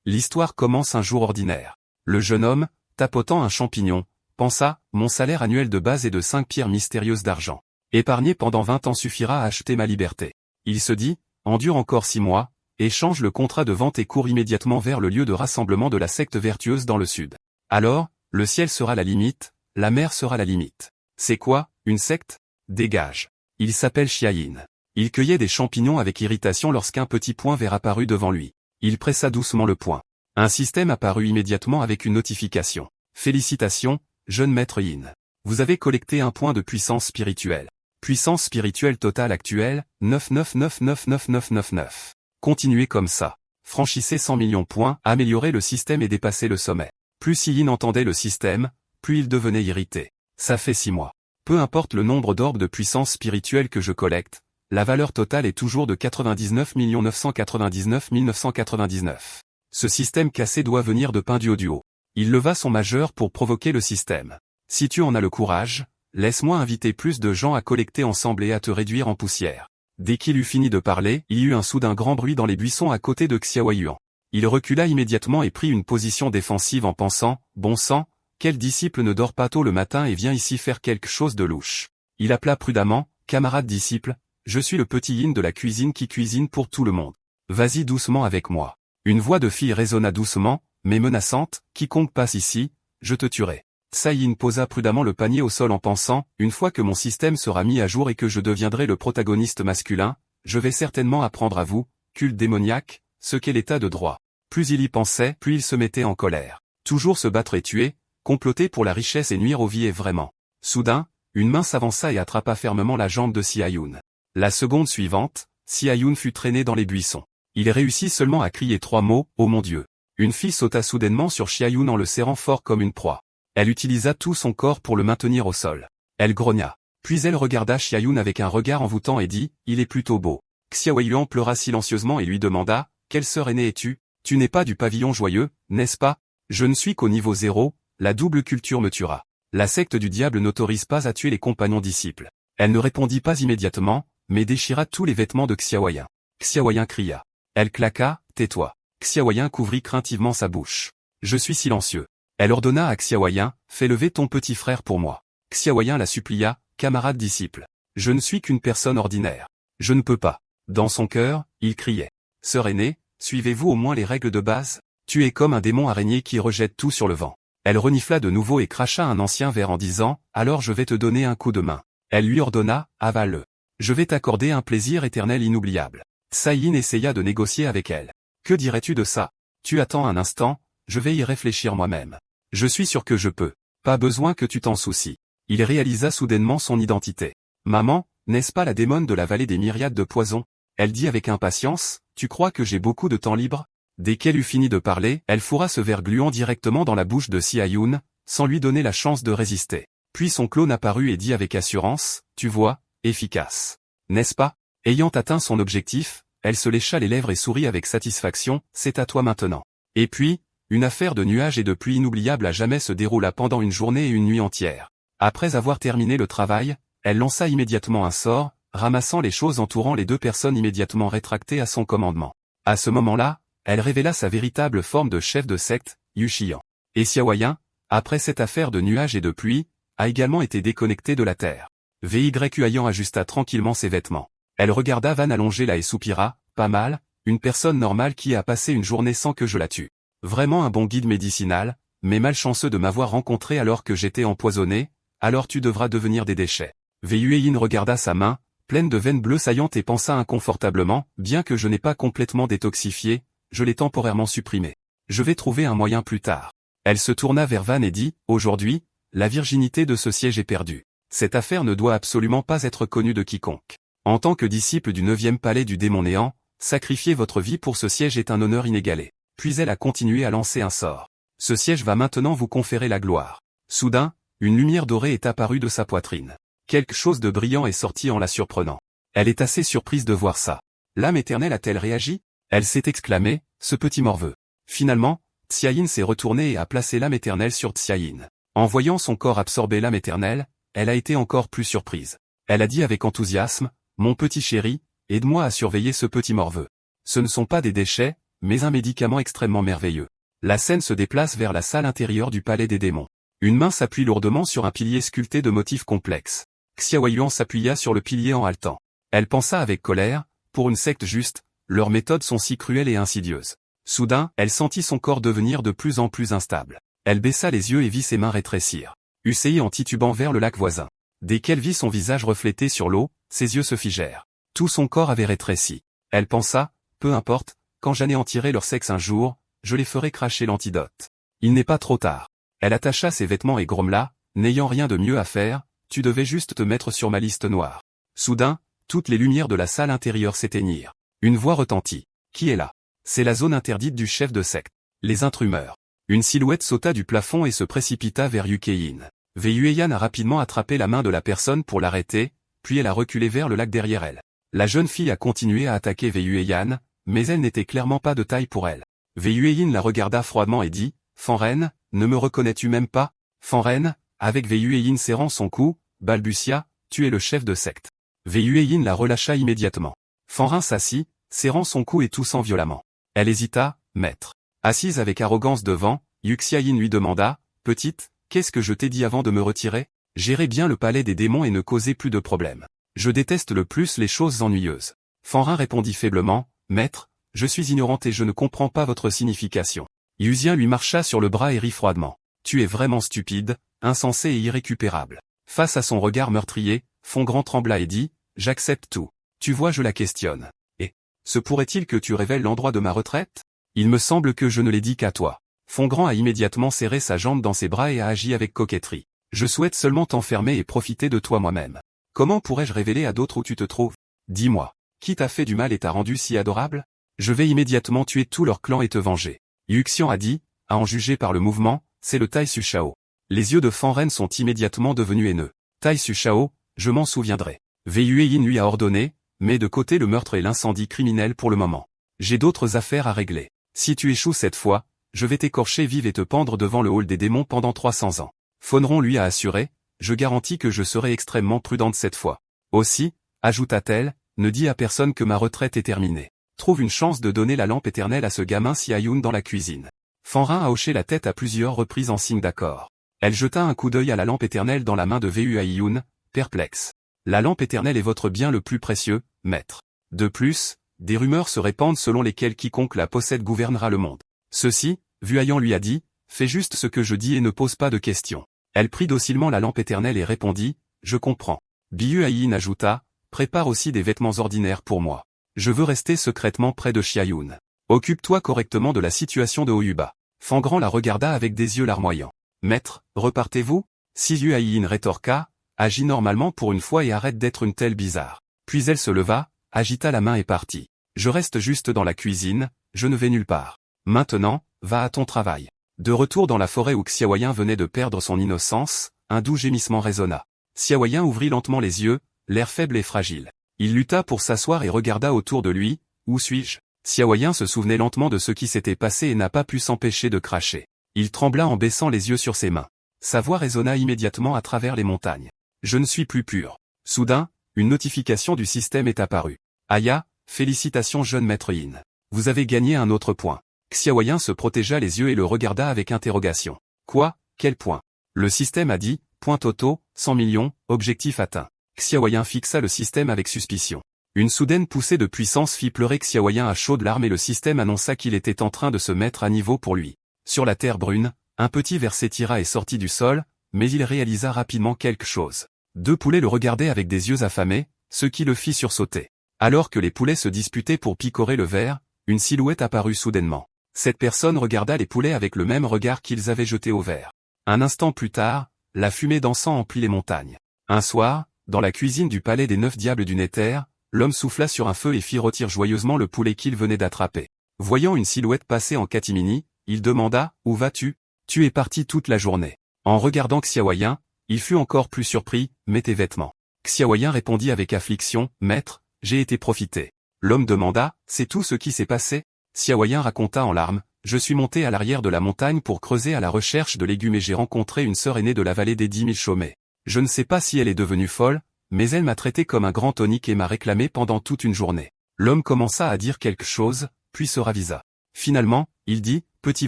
L'histoire commence un jour ordinaire. Le jeune homme, tapotant un champignon, pensa, mon salaire annuel de base est de 5 pierres mystérieuses d'argent. Épargner pendant 20 ans suffira à acheter ma liberté. Il se dit, endure encore 6 mois, échange le contrat de vente et court immédiatement vers le lieu de rassemblement de la secte vertueuse dans le sud. Alors, le ciel sera la limite, la mer sera la limite. C'est quoi, une secte? Dégage. Il s'appelle Xiayin. Il cueillait des champignons avec irritation lorsqu'un petit point vert apparut devant lui. Il pressa doucement le point. Un système apparut immédiatement avec une notification. Félicitations, jeune maître Yin. Vous avez collecté un point de puissance spirituelle. Puissance spirituelle totale actuelle, 9999999. Continuez comme ça. Franchissez 100 millions de points, améliorez le système et dépassez le sommet. Plus Yin entendait le système, plus il devenait irrité. Ça fait 6 mois. Peu importe le nombre d'orbes de puissance spirituelle que je collecte, la valeur totale est toujours de 99 999 999. Ce système cassé doit venir de Pinduo du haut. Il leva son majeur pour provoquer le système. Si tu en as le courage, laisse-moi inviter plus de gens à collecter ensemble et à te réduire en poussière. Dès qu'il eut fini de parler, il y eut un soudain grand bruit dans les buissons à côté de Xiaoyuan. Il recula immédiatement et prit une position défensive en pensant, bon sang, quel disciple ne dort pas tôt le matin et vient ici faire quelque chose de louche. Il appela prudemment, camarade disciple, je suis le petit Yin de la cuisine qui cuisine pour tout le monde. Vas-y doucement avec moi. Une voix de fille résonna doucement, mais menaçante, quiconque passe ici, je te tuerai. Tsai Yin posa prudemment le panier au sol en pensant, une fois que mon système sera mis à jour et que je deviendrai le protagoniste masculin, je vais certainement apprendre à vous, culte démoniaque, ce qu'est l'état de droit. Plus il y pensait, plus il se mettait en colère. Toujours se battre et tuer, comploter pour la richesse et nuire aux vies est vraiment. Soudain, une main s'avança et attrapa fermement la jambe de Xiaoyun. La seconde suivante, Xiaoyun fut traîné dans les buissons. Il réussit seulement à crier 3 mots, oh mon Dieu. Une fille sauta soudainement sur Xiaoyun en le serrant fort comme une proie. Elle utilisa tout son corps pour le maintenir au sol. Elle grogna. Puis elle regarda Xiaoyun avec un regard envoûtant et dit, il est plutôt beau. Xiaoyuan pleura silencieusement et lui demanda, quelle sœur aînée es-tu? Tu n'es pas du pavillon joyeux, n'est-ce pas? Je ne suis qu'au niveau 0, la double culture me tuera. La secte du diable n'autorise pas à tuer les compagnons disciples. Elle ne répondit pas immédiatement, mais déchira tous les vêtements de Xiaoyan. Xiaoyan cria. Elle claqua, tais-toi. Xiaoyan couvrit craintivement sa bouche. Je suis silencieux. Elle ordonna à Xiaoyan, fais lever ton petit frère pour moi. Xiaoyan la supplia, camarade disciple. Je ne suis qu'une personne ordinaire. Je ne peux pas. Dans son cœur, il criait. Sœur aînée, suivez-vous au moins les règles de base? Tu es comme un démon araignée qui rejette tout sur le vent. Elle renifla de nouveau et cracha un ancien verre en disant, alors je vais te donner un coup de main. Elle lui ordonna, avale-le. Je vais t'accorder un plaisir éternel inoubliable. Tsai Yin essaya de négocier avec elle. Que dirais-tu de ça? Tu attends un instant, je vais y réfléchir moi-même. Je suis sûr que je peux. Pas besoin que tu t'en soucies. Il réalisa soudainement son identité. Maman, n'est-ce pas la démone de la vallée des myriades de poisons? Elle dit avec impatience, tu crois que j'ai beaucoup de temps libre? Dès qu'elle eut fini de parler, elle fourra ce verre gluant directement dans la bouche de Xiaoyun, sans lui donner la chance de résister. Puis son clone apparut et dit avec assurance, tu vois, efficace. N'est-ce pas? Ayant atteint son objectif, elle se lécha les lèvres et sourit avec satisfaction, c'est à toi maintenant. Et puis, une affaire de nuages et de pluie inoubliable à jamais se déroula pendant une journée et une nuit entière. Après avoir terminé le travail, elle lança immédiatement un sort, ramassant les choses entourant les deux personnes immédiatement rétractées à son commandement. À ce moment-là, elle révéla sa véritable forme de chef de secte, Yuxian. Et Xiaoyan, après cette affaire de nuages et de pluie, a également été déconnecté de la terre. Vyuan ajusta tranquillement ses vêtements. Elle regarda Van allonger là et soupira, pas mal, une personne normale qui a passé une journée sans que je la tue. Vraiment un bon guide médicinal, mais malchanceux de m'avoir rencontré alors que j'étais empoisonné, alors tu devras devenir des déchets. Vyuan regarda sa main, pleine de veines bleues saillantes et pensa inconfortablement, bien que je n'ai pas complètement détoxifié, je l'ai temporairement supprimé. Je vais trouver un moyen plus tard. Elle se tourna vers Van et dit, aujourd'hui, la virginité de ce siège est perdue. Cette affaire ne doit absolument pas être connue de quiconque. En tant que disciple du 9e palais du démon néant, sacrifier votre vie pour ce siège est un honneur inégalé. Puis elle a continué à lancer un sort. Ce siège va maintenant vous conférer la gloire. Soudain, une lumière dorée est apparue de sa poitrine. Quelque chose de brillant est sorti en la surprenant. Elle est assez surprise de voir ça. L'âme éternelle a-t-elle réagi? Elle s'est exclamée, ce petit morveux. Finalement, Xiaoyan s'est retournée et a placé l'âme éternelle sur Xiaoyan. En voyant son corps absorber l'âme éternelle, elle a été encore plus surprise. Elle a dit avec enthousiasme, mon petit chéri, aide-moi à surveiller ce petit morveux. Ce ne sont pas des déchets, mais un médicament extrêmement merveilleux. La scène se déplace vers la salle intérieure du palais des démons. Une main s'appuie lourdement sur un pilier sculpté de motifs complexes. Xiaoyuan s'appuya sur le pilier en haletant. Elle pensa avec colère, pour une secte juste, leurs méthodes sont si cruelles et insidieuses. Soudain, elle sentit son corps devenir de plus en plus instable. Elle baissa les yeux et vit ses mains rétrécir. Usei en titubant vers le lac voisin. Dès qu'elle vit son visage reflété sur l'eau, ses yeux se figèrent. Tout son corps avait rétréci. Elle pensa, peu importe, quand j'anéantirai leur sexe un jour, je les ferai cracher l'antidote. Il n'est pas trop tard. Elle attacha ses vêtements et grommela, n'ayant rien de mieux à faire, tu devais juste te mettre sur ma liste noire. Soudain, toutes les lumières de la salle intérieure s'éteignirent. Une voix retentit. Qui est là? C'est la zone interdite du chef de secte. Les intrumeurs. Une silhouette sauta du plafond et se précipita vers Yukein. Wei Yueyan a rapidement attrapé la main de la personne pour l'arrêter, puis elle a reculé vers le lac derrière elle. La jeune fille a continué à attaquer Wei Yueyan, mais elle n'était clairement pas de taille pour elle. Wei Yueyin la regarda froidement et dit, Fanren, ne me reconnais-tu même pas? Fanren, avec Wei Yueyin serrant son cou, balbutia, tu es le chef de secte. Wei Yueyin la relâcha immédiatement. Fanren s'assit, serrant son cou et toussant violemment. Elle hésita, maître. Assise avec arrogance devant, Yuxiayin lui demanda, petite, qu'est-ce que je t'ai dit avant de me retirer? Gérez bien le palais des démons et ne causez plus de problèmes. Je déteste le plus les choses ennuyeuses. Fanren répondit faiblement, maître, je suis ignorante et je ne comprends pas votre signification. Yuzien lui marcha sur le bras et rit froidement. Tu es vraiment stupide, insensé et irrécupérable. Face à son regard meurtrier, Fongrand trembla et dit, j'accepte tout. Tu vois, je la questionne. Et, se pourrait-il que tu révèles l'endroit de ma retraite? Il me semble que je ne l'ai dit qu'à toi. Fongrand a immédiatement serré sa jambe dans ses bras et a agi avec coquetterie. Je souhaite seulement t'enfermer et profiter de toi moi-même. Comment pourrais-je révéler à d'autres où tu te trouves? Dis-moi, qui t'a fait du mal et t'a rendu si adorable? Je vais immédiatement tuer tout leur clan et te venger. Yuxian a dit, à en juger par le mouvement, c'est le Tai Su Shao. Les yeux de Fanren sont immédiatement devenus haineux. Tai Su Shao, je m'en souviendrai. Wei Yueyin lui a ordonné, mets de côté le meurtre et l'incendie criminel pour le moment. J'ai d'autres affaires à régler. Si tu échoues cette fois, je vais t'écorcher vive et te pendre devant le hall des démons pendant 300 ans. Fonron lui a assuré, je garantis que je serai extrêmement prudente cette fois. Aussi, ajouta-t-elle, ne dis à personne que ma retraite est terminée. Trouve une chance de donner la lampe éternelle à ce gamin Xiaoyun dans la cuisine. Fanrin a hoché la tête à plusieurs reprises en signe d'accord. Elle jeta un coup d'œil à la lampe éternelle dans la main de Wei Yueyin, perplexe. La lampe éternelle est votre bien le plus précieux, maître. De plus, des rumeurs se répandent selon lesquelles quiconque la possède gouvernera le monde. Ceci, Vuayan lui a dit, fais juste ce que je dis et ne pose pas de questions. Elle prit docilement la lampe éternelle et répondit, je comprends. Biyuayin ajouta, prépare aussi des vêtements ordinaires pour moi. Je veux rester secrètement près de Xiaoyun. Occupe-toi correctement de la situation de Oyuba. Fangrand la regarda avec des yeux larmoyants. Maître, repartez-vous? Si Yuayin rétorqua, agis normalement pour une fois et arrête d'être une telle bizarre. Puis elle se leva, agita la main et partit. Je reste juste dans la cuisine, je ne vais nulle part. Maintenant, va à ton travail. De retour dans la forêt où Xiaoyan venait de perdre son innocence, un doux gémissement résonna. Xiaoyan ouvrit lentement les yeux, l'air faible et fragile. Il lutta pour s'asseoir et regarda autour de lui, où suis-je? Xiaoyan se souvenait lentement de ce qui s'était passé et n'a pas pu s'empêcher de cracher. Il trembla en baissant les yeux sur ses mains. Sa voix résonna immédiatement à travers les montagnes. Je ne suis plus pur. Soudain, une notification du système est apparue. Aya, félicitations jeune maître Yin. Vous avez gagné un autre point. Xiaoyan se protégea les yeux et le regarda avec interrogation. Quoi? Quel point? Le système a dit, point auto, 100 millions, objectif atteint. Xiaoyan fixa le système avec suspicion. Une soudaine poussée de puissance fit pleurer Xiaoyan à chaudes larmes et le système annonça qu'il était en train de se mettre à niveau pour lui. Sur la terre brune, un petit ver s'étira et sortit du sol, mais il réalisa rapidement quelque chose. 2 poulets le regardaient avec des yeux affamés, ce qui le fit sursauter. Alors que les poulets se disputaient pour picorer le ver, une silhouette apparut soudainement. Cette personne regarda les poulets avec le même regard qu'ils avaient jeté au ver. Un instant plus tard, la fumée d'encens emplit les montagnes. Un soir, dans la cuisine du palais des 9 diables du Nether, l'homme souffla sur un feu et fit rôtir joyeusement le poulet qu'il venait d'attraper. Voyant une silhouette passer en catimini, il demanda, où vas-tu? Tu es parti toute la journée. En regardant Xiaoyan, il fut encore plus surpris, mets tes vêtements. Xiaoyan répondit avec affliction, maître, j'ai été profité. L'homme demanda, c'est tout ce qui s'est passé? Xiaoyan raconta en larmes, je suis monté à l'arrière de la montagne pour creuser à la recherche de légumes et j'ai rencontré une sœur aînée de la vallée des 10 000 chaumet. Je ne sais pas si elle est devenue folle, mais elle m'a traité comme un grand tonique et m'a réclamé pendant toute une journée. L'homme commença à dire quelque chose, puis se ravisa. Finalement, il dit, petit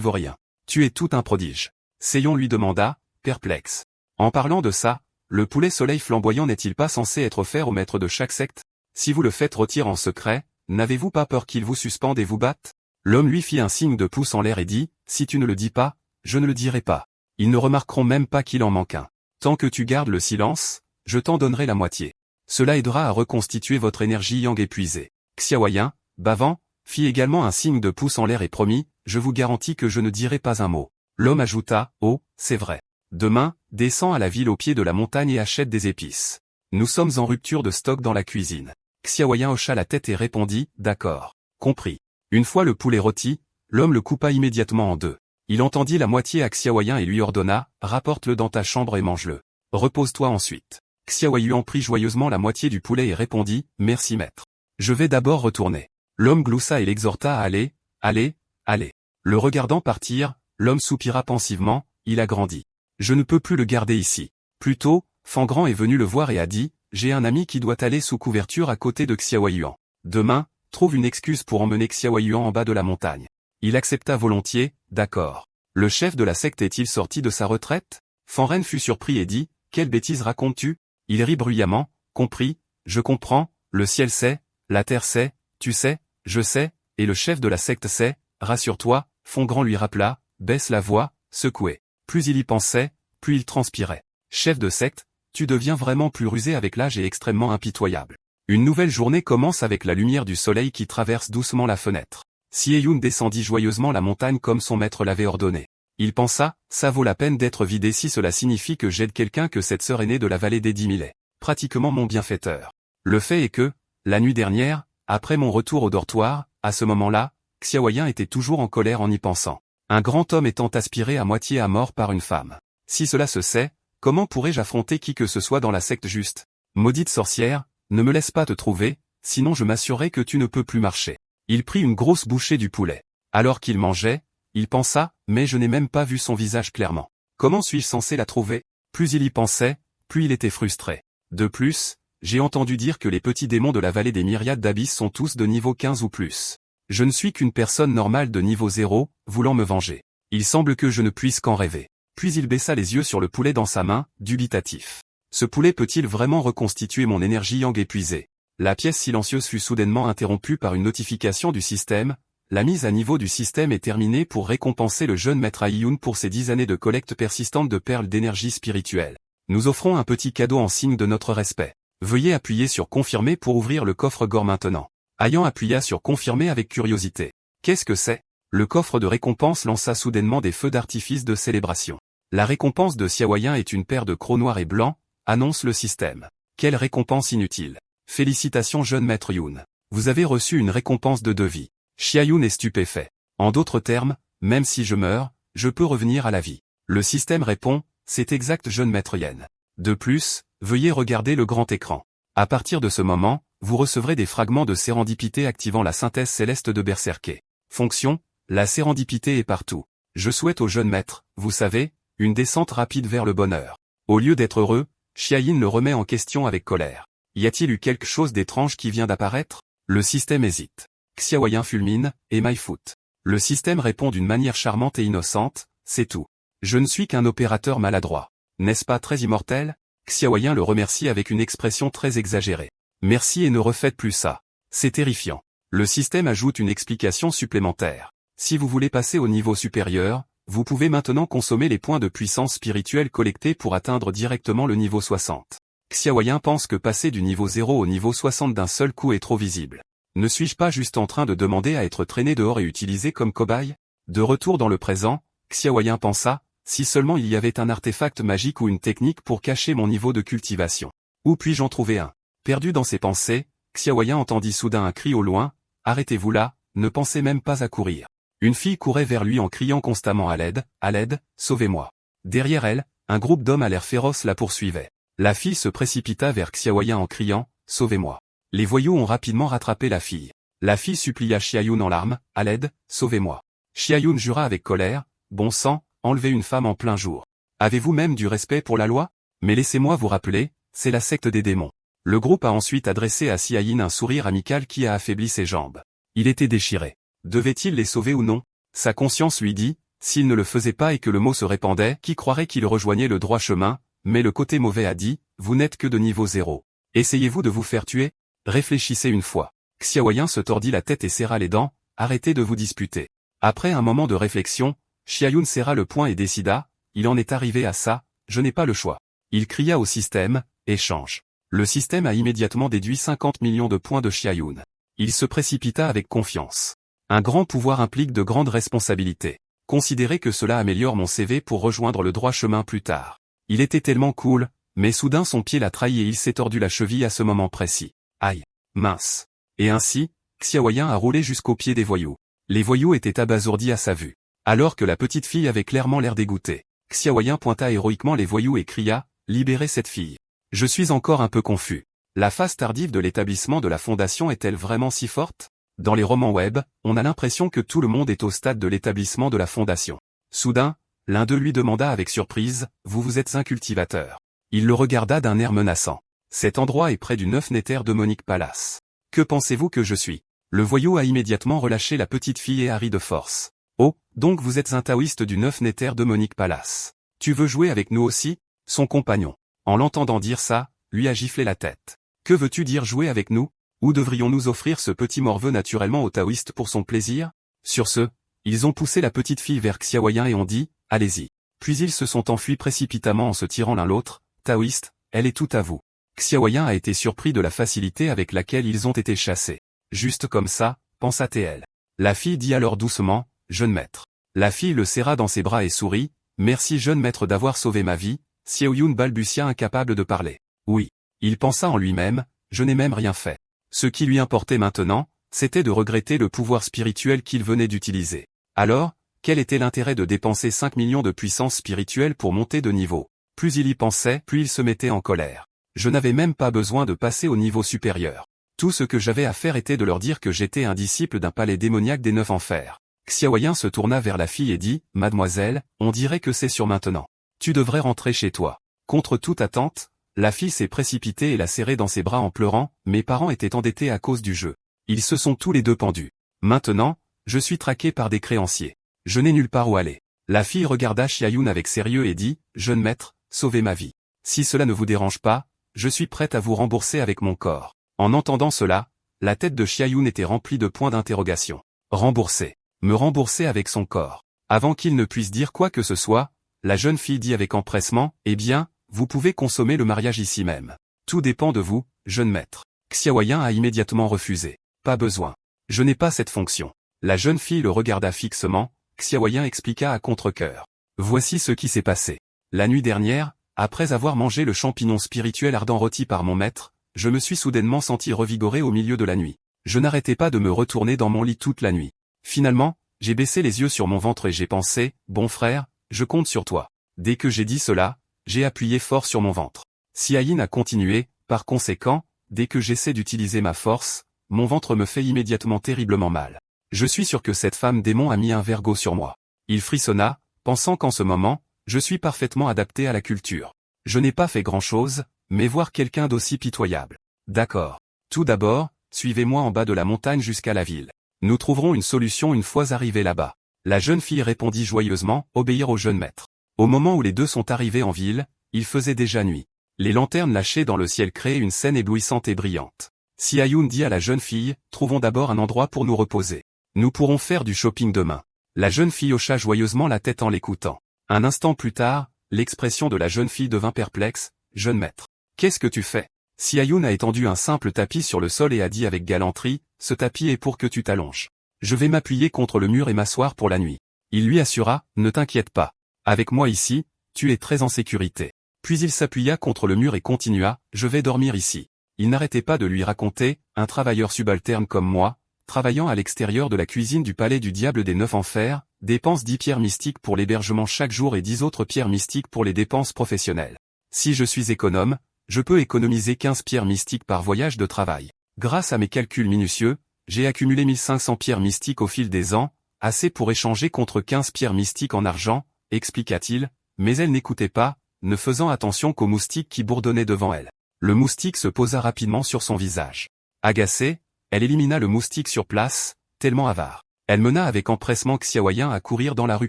vaurien. Tu es tout un prodige. Seiyon lui demanda, perplexe. En parlant de ça, le poulet soleil flamboyant n'est-il pas censé être offert au maître de chaque secte? Si vous le faites rôtir en secret, n'avez-vous pas peur qu'il vous suspende et vous batte? L'homme lui fit un signe de pouce en l'air et dit, si tu ne le dis pas, je ne le dirai pas. Ils ne remarqueront même pas qu'il en manque un. Tant que tu gardes le silence, je t'en donnerai la moitié. Cela aidera à reconstituer votre énergie yang épuisée. Xiaoyan, bavant, fit également un signe de pouce en l'air et promit, je vous garantis que je ne dirai pas un mot. L'homme ajouta, oh, c'est vrai. Demain, descends à la ville au pied de la montagne et achète des épices. Nous sommes en rupture de stock dans la cuisine. Xiaoyan hocha la tête et répondit, d'accord. Compris. Une fois le poulet rôti, l'homme le coupa immédiatement en deux. Il entendit la moitié à Xiaoyan et lui ordonna, rapporte-le dans ta chambre et mange-le. Repose-toi ensuite. Xiaoyan prit joyeusement la moitié du poulet et répondit, merci maître. Je vais d'abord retourner. L'homme gloussa et l'exhorta à aller, allez, allez. Le regardant partir, l'homme soupira pensivement, il a grandi. Je ne peux plus le garder ici. Plus tôt, Fangrand est venu le voir et a dit, j'ai un ami qui doit aller sous couverture à côté de Xiaoyan. Demain, trouve une excuse pour emmener Xiaoyan en bas de la montagne. Il accepta volontiers, d'accord. Le chef de la secte est-il sorti de sa retraite? Fanren fut surpris et dit, quelle bêtise racontes-tu? Il rit bruyamment, compris, je comprends, le ciel sait, la terre sait, tu sais, je sais, et le chef de la secte sait, rassure-toi, Fangrand lui rappela, baisse la voix, secoué. Plus il y pensait, plus il transpirait. Chef de secte, tu deviens vraiment plus rusé avec l'âge et extrêmement impitoyable. Une nouvelle journée commence avec la lumière du soleil qui traverse doucement la fenêtre. Sieyun descendit joyeusement la montagne comme son maître l'avait ordonné. Il pensa, ça vaut la peine d'être vidé si cela signifie que j'aide quelqu'un que cette sœur aînée de la vallée des 10 000 est. Pratiquement mon bienfaiteur. Le fait est que, la nuit dernière, après mon retour au dortoir, à ce moment-là, Xiaoyan était toujours en colère en y pensant. Un grand homme étant aspiré à moitié à mort par une femme. Si cela se sait, comment pourrais-je affronter qui que ce soit dans la secte juste? Maudite sorcière, ne me laisse pas te trouver, sinon je m'assurerai que tu ne peux plus marcher. Il prit une grosse bouchée du poulet. Alors qu'il mangeait, il pensa, mais je n'ai même pas vu son visage clairement. Comment suis-je censé la trouver? Plus il y pensait, plus il était frustré. De plus, j'ai entendu dire que les petits démons de la vallée des myriades d'abysses sont tous de niveau 15 ou plus. Je ne suis qu'une personne normale de niveau 0, voulant me venger. Il semble que je ne puisse qu'en rêver. Puis il baissa les yeux sur le poulet dans sa main, dubitatif. Ce poulet peut-il vraiment reconstituer mon énergie yang épuisée? La pièce silencieuse fut soudainement interrompue par une notification du système. La mise à niveau du système est terminée pour récompenser le jeune maître Aiyun pour ses 10 années de collecte persistante de perles d'énergie spirituelle. Nous offrons un petit cadeau en signe de notre respect. Veuillez appuyer sur confirmer pour ouvrir le coffre-gore maintenant. Ayan appuya sur confirmer avec curiosité. Qu'est-ce que c'est? Le coffre de récompense lança soudainement des feux d'artifice de célébration. La récompense de Xiaoyan est une paire de crocs noirs et blancs, annonce le système. Quelle récompense inutile. Félicitations jeune maître Yun. Vous avez reçu une récompense de 2 vies. Xiaoyan est stupéfait. En d'autres termes, même si je meurs, je peux revenir à la vie. Le système répond, c'est exact jeune maître Yen. De plus, veuillez regarder le grand écran. À partir de ce moment, vous recevrez des fragments de sérendipité activant la synthèse céleste de Berserker. Fonction, la sérendipité est partout. Je souhaite au jeune maître, vous savez, une descente rapide vers le bonheur. Au lieu d'être heureux, Xiaoyan le remet en question avec colère. Y a-t-il eu quelque chose d'étrange qui vient d'apparaître? Le système hésite. Xiaoyan fulmine, et my foot. Le système répond d'une manière charmante et innocente, c'est tout. Je ne suis qu'un opérateur maladroit. N'est-ce pas très immortel? Xiaoyan le remercie avec une expression très exagérée. Merci et ne refaites plus ça. C'est terrifiant. Le système ajoute une explication supplémentaire. Si vous voulez passer au niveau supérieur, vous pouvez maintenant consommer les points de puissance spirituelle collectés pour atteindre directement le niveau 60. Xiaoyan pense que passer du niveau 0 au niveau 60 d'un seul coup est trop visible. Ne suis-je pas juste en train de demander à être traîné dehors et utilisé comme cobaye? De retour dans le présent, Xiaoyan pensa, si seulement il y avait un artefact magique ou une technique pour cacher mon niveau de cultivation. Où puis-je en trouver un? Perdu dans ses pensées, Xiaoyan entendit soudain un cri au loin, arrêtez-vous là, ne pensez même pas à courir. Une fille courait vers lui en criant constamment à l'aide, sauvez-moi. Derrière elle, un groupe d'hommes à l'air féroce la poursuivait. La fille se précipita vers Xiaoyan en criant, sauvez-moi. Les voyous ont rapidement rattrapé la fille. La fille supplia Xiaoyan en larmes, à l'aide, sauvez-moi. Xiaoyan jura avec colère, bon sang, enlevez une femme en plein jour. Avez-vous même du respect pour la loi? Mais laissez-moi vous rappeler, c'est la secte des démons. Le groupe a ensuite adressé à Xiaoyan un sourire amical qui a affaibli ses jambes. Il était déchiré. Devait-il les sauver ou non? Sa conscience lui dit, s'il ne le faisait pas et que le mot se répandait, qui croirait qu'il rejoignait le droit chemin, mais le côté mauvais a dit, vous n'êtes que de niveau 0. Essayez-vous de vous faire tuer? Réfléchissez une fois. Xiaoyan se tordit la tête et serra les dents, arrêtez de vous disputer. Après un moment de réflexion, Xiaoyun serra le poing et décida, il en est arrivé à ça, je n'ai pas le choix. Il cria au système, échange. Le système a immédiatement déduit 50 millions de points de Xiaoyun. Il se précipita avec confiance. Un grand pouvoir implique de grandes responsabilités. Considérez que cela améliore mon CV pour rejoindre le droit chemin plus tard. Il était tellement cool, mais soudain son pied l'a trahi et il s'est tordu la cheville à ce moment précis. Aïe. Mince. Et ainsi, Xiaoyan a roulé jusqu'au pied des voyous. Les voyous étaient abasourdis à sa vue. Alors que la petite fille avait clairement l'air dégoûtée. Xiaoyan pointa héroïquement les voyous et cria, libérez cette fille. Je suis encore un peu confus. La phase tardive de l'établissement de la fondation est-elle vraiment si forte? Dans les romans web, on a l'impression que tout le monde est au stade de l'établissement de la fondation. Soudain, l'un d'eux lui demanda avec surprise, vous êtes un cultivateur. Il le regarda d'un air menaçant. Cet endroit est près du 9 Nether Demonic Palace. Que pensez-vous que je suis? Le voyou a immédiatement relâché la petite fille et a ri de force. Oh, donc vous êtes un taoïste du 9 Nether Demonic Palace. Tu veux jouer avec nous aussi? Son compagnon, en l'entendant dire ça, lui a giflé la tête. Que veux-tu dire jouer avec nous? Ou devrions-nous offrir ce petit morveux naturellement au taoïste pour son plaisir? Sur ce, ils ont poussé la petite fille vers Xiaoyan et ont dit, allez-y. Puis ils se sont enfuis précipitamment en se tirant l'un l'autre, taoïste, elle est tout à vous. Xiaoyan a été surpris de la facilité avec laquelle ils ont été chassés. Juste comme ça, pensa TL. La fille dit alors doucement, jeune maître. La fille le serra dans ses bras et sourit, merci jeune maître d'avoir sauvé ma vie, Xiaoyun balbutia incapable de parler. Oui. Il pensa en lui-même, je n'ai même rien fait. Ce qui lui importait maintenant, c'était de regretter le pouvoir spirituel qu'il venait d'utiliser. Alors, quel était l'intérêt de dépenser 5 millions de puissance spirituelle pour monter de niveau? Plus il y pensait, plus il se mettait en colère. Je n'avais même pas besoin de passer au niveau supérieur. Tout ce que j'avais à faire était de leur dire que j'étais un disciple d'un palais démoniaque des 9 enfers. Xiaoyan se tourna vers la fille et dit, mademoiselle, on dirait que c'est sur maintenant. Tu devrais rentrer chez toi. Contre toute attente, la fille s'est précipitée et l'a serré dans ses bras en pleurant, mes parents étaient endettés à cause du jeu. Ils se sont tous les deux pendus. Maintenant, je suis traqué par des créanciers. Je n'ai nulle part où aller. La fille regarda Xiaoyun avec sérieux et dit, jeune maître, sauvez ma vie. Si cela ne vous dérange pas, je suis prête à vous rembourser avec mon corps. En entendant cela, la tête de Xiaoyun était remplie de points d'interrogation. Rembourser. Me rembourser avec son corps. Avant qu'il ne puisse dire quoi que ce soit, la jeune fille dit avec empressement, eh bien, vous pouvez consommer le mariage ici même. Tout dépend de vous, jeune maître. Xiaoyan a immédiatement refusé. Pas besoin. Je n'ai pas cette fonction. La jeune fille le regarda fixement, Xiaoyan expliqua à contre-cœur. Voici ce qui s'est passé. La nuit dernière, après avoir mangé le champignon spirituel ardent rôti par mon maître, je me suis soudainement senti revigoré au milieu de la nuit. Je n'arrêtais pas de me retourner dans mon lit toute la nuit. Finalement, j'ai baissé les yeux sur mon ventre et j'ai pensé, bon frère, je compte sur toi. Dès que j'ai dit cela, j'ai appuyé fort sur mon ventre. Xiaoyan a continué, par conséquent, dès que j'essaie d'utiliser ma force, mon ventre me fait immédiatement terriblement mal. Je suis sûr que cette femme démon a mis un vergo sur moi. Il frissonna, pensant qu'en ce moment, je suis parfaitement adapté à la culture. Je n'ai pas fait grand-chose, mais voir quelqu'un d'aussi pitoyable. D'accord. Tout d'abord, suivez-moi en bas de la montagne jusqu'à la ville. Nous trouverons une solution une fois arrivés là-bas. La jeune fille répondit joyeusement, obéir au jeune maître. Au moment où les deux sont arrivés en ville, il faisait déjà nuit. Les lanternes lâchées dans le ciel créaient une scène éblouissante et brillante. Xiaoyun dit à la jeune fille, trouvons d'abord un endroit pour nous reposer. Nous pourrons faire du shopping demain. La jeune fille hocha joyeusement la tête en l'écoutant. Un instant plus tard, l'expression de la jeune fille devint perplexe, jeune maître. Qu'est-ce que tu fais? Xiaoyun a étendu un simple tapis sur le sol et a dit avec galanterie, ce tapis est pour que tu t'allonges. Je vais m'appuyer contre le mur et m'asseoir pour la nuit. Il lui assura, ne t'inquiète pas. Avec moi ici, tu es très en sécurité. Puis il s'appuya contre le mur et continua, je vais dormir ici. Il n'arrêtait pas de lui raconter, un travailleur subalterne comme moi, travaillant à l'extérieur de la cuisine du palais du diable des 9 enfers, dépense 10 pierres mystiques pour l'hébergement chaque jour et 10 autres pierres mystiques pour les dépenses professionnelles. Si je suis économe, je peux économiser 15 pierres mystiques par voyage de travail. Grâce à mes calculs minutieux, j'ai accumulé 1500 pierres mystiques au fil des ans, assez pour échanger contre 15 pierres mystiques en argent, expliqua-t-il, mais elle n'écoutait pas, ne faisant attention qu'au moustique qui bourdonnait devant elle. Le moustique se posa rapidement sur son visage. Agacée, elle élimina le moustique sur place, tellement avare. Elle mena avec empressement Xiaoyan à courir dans la rue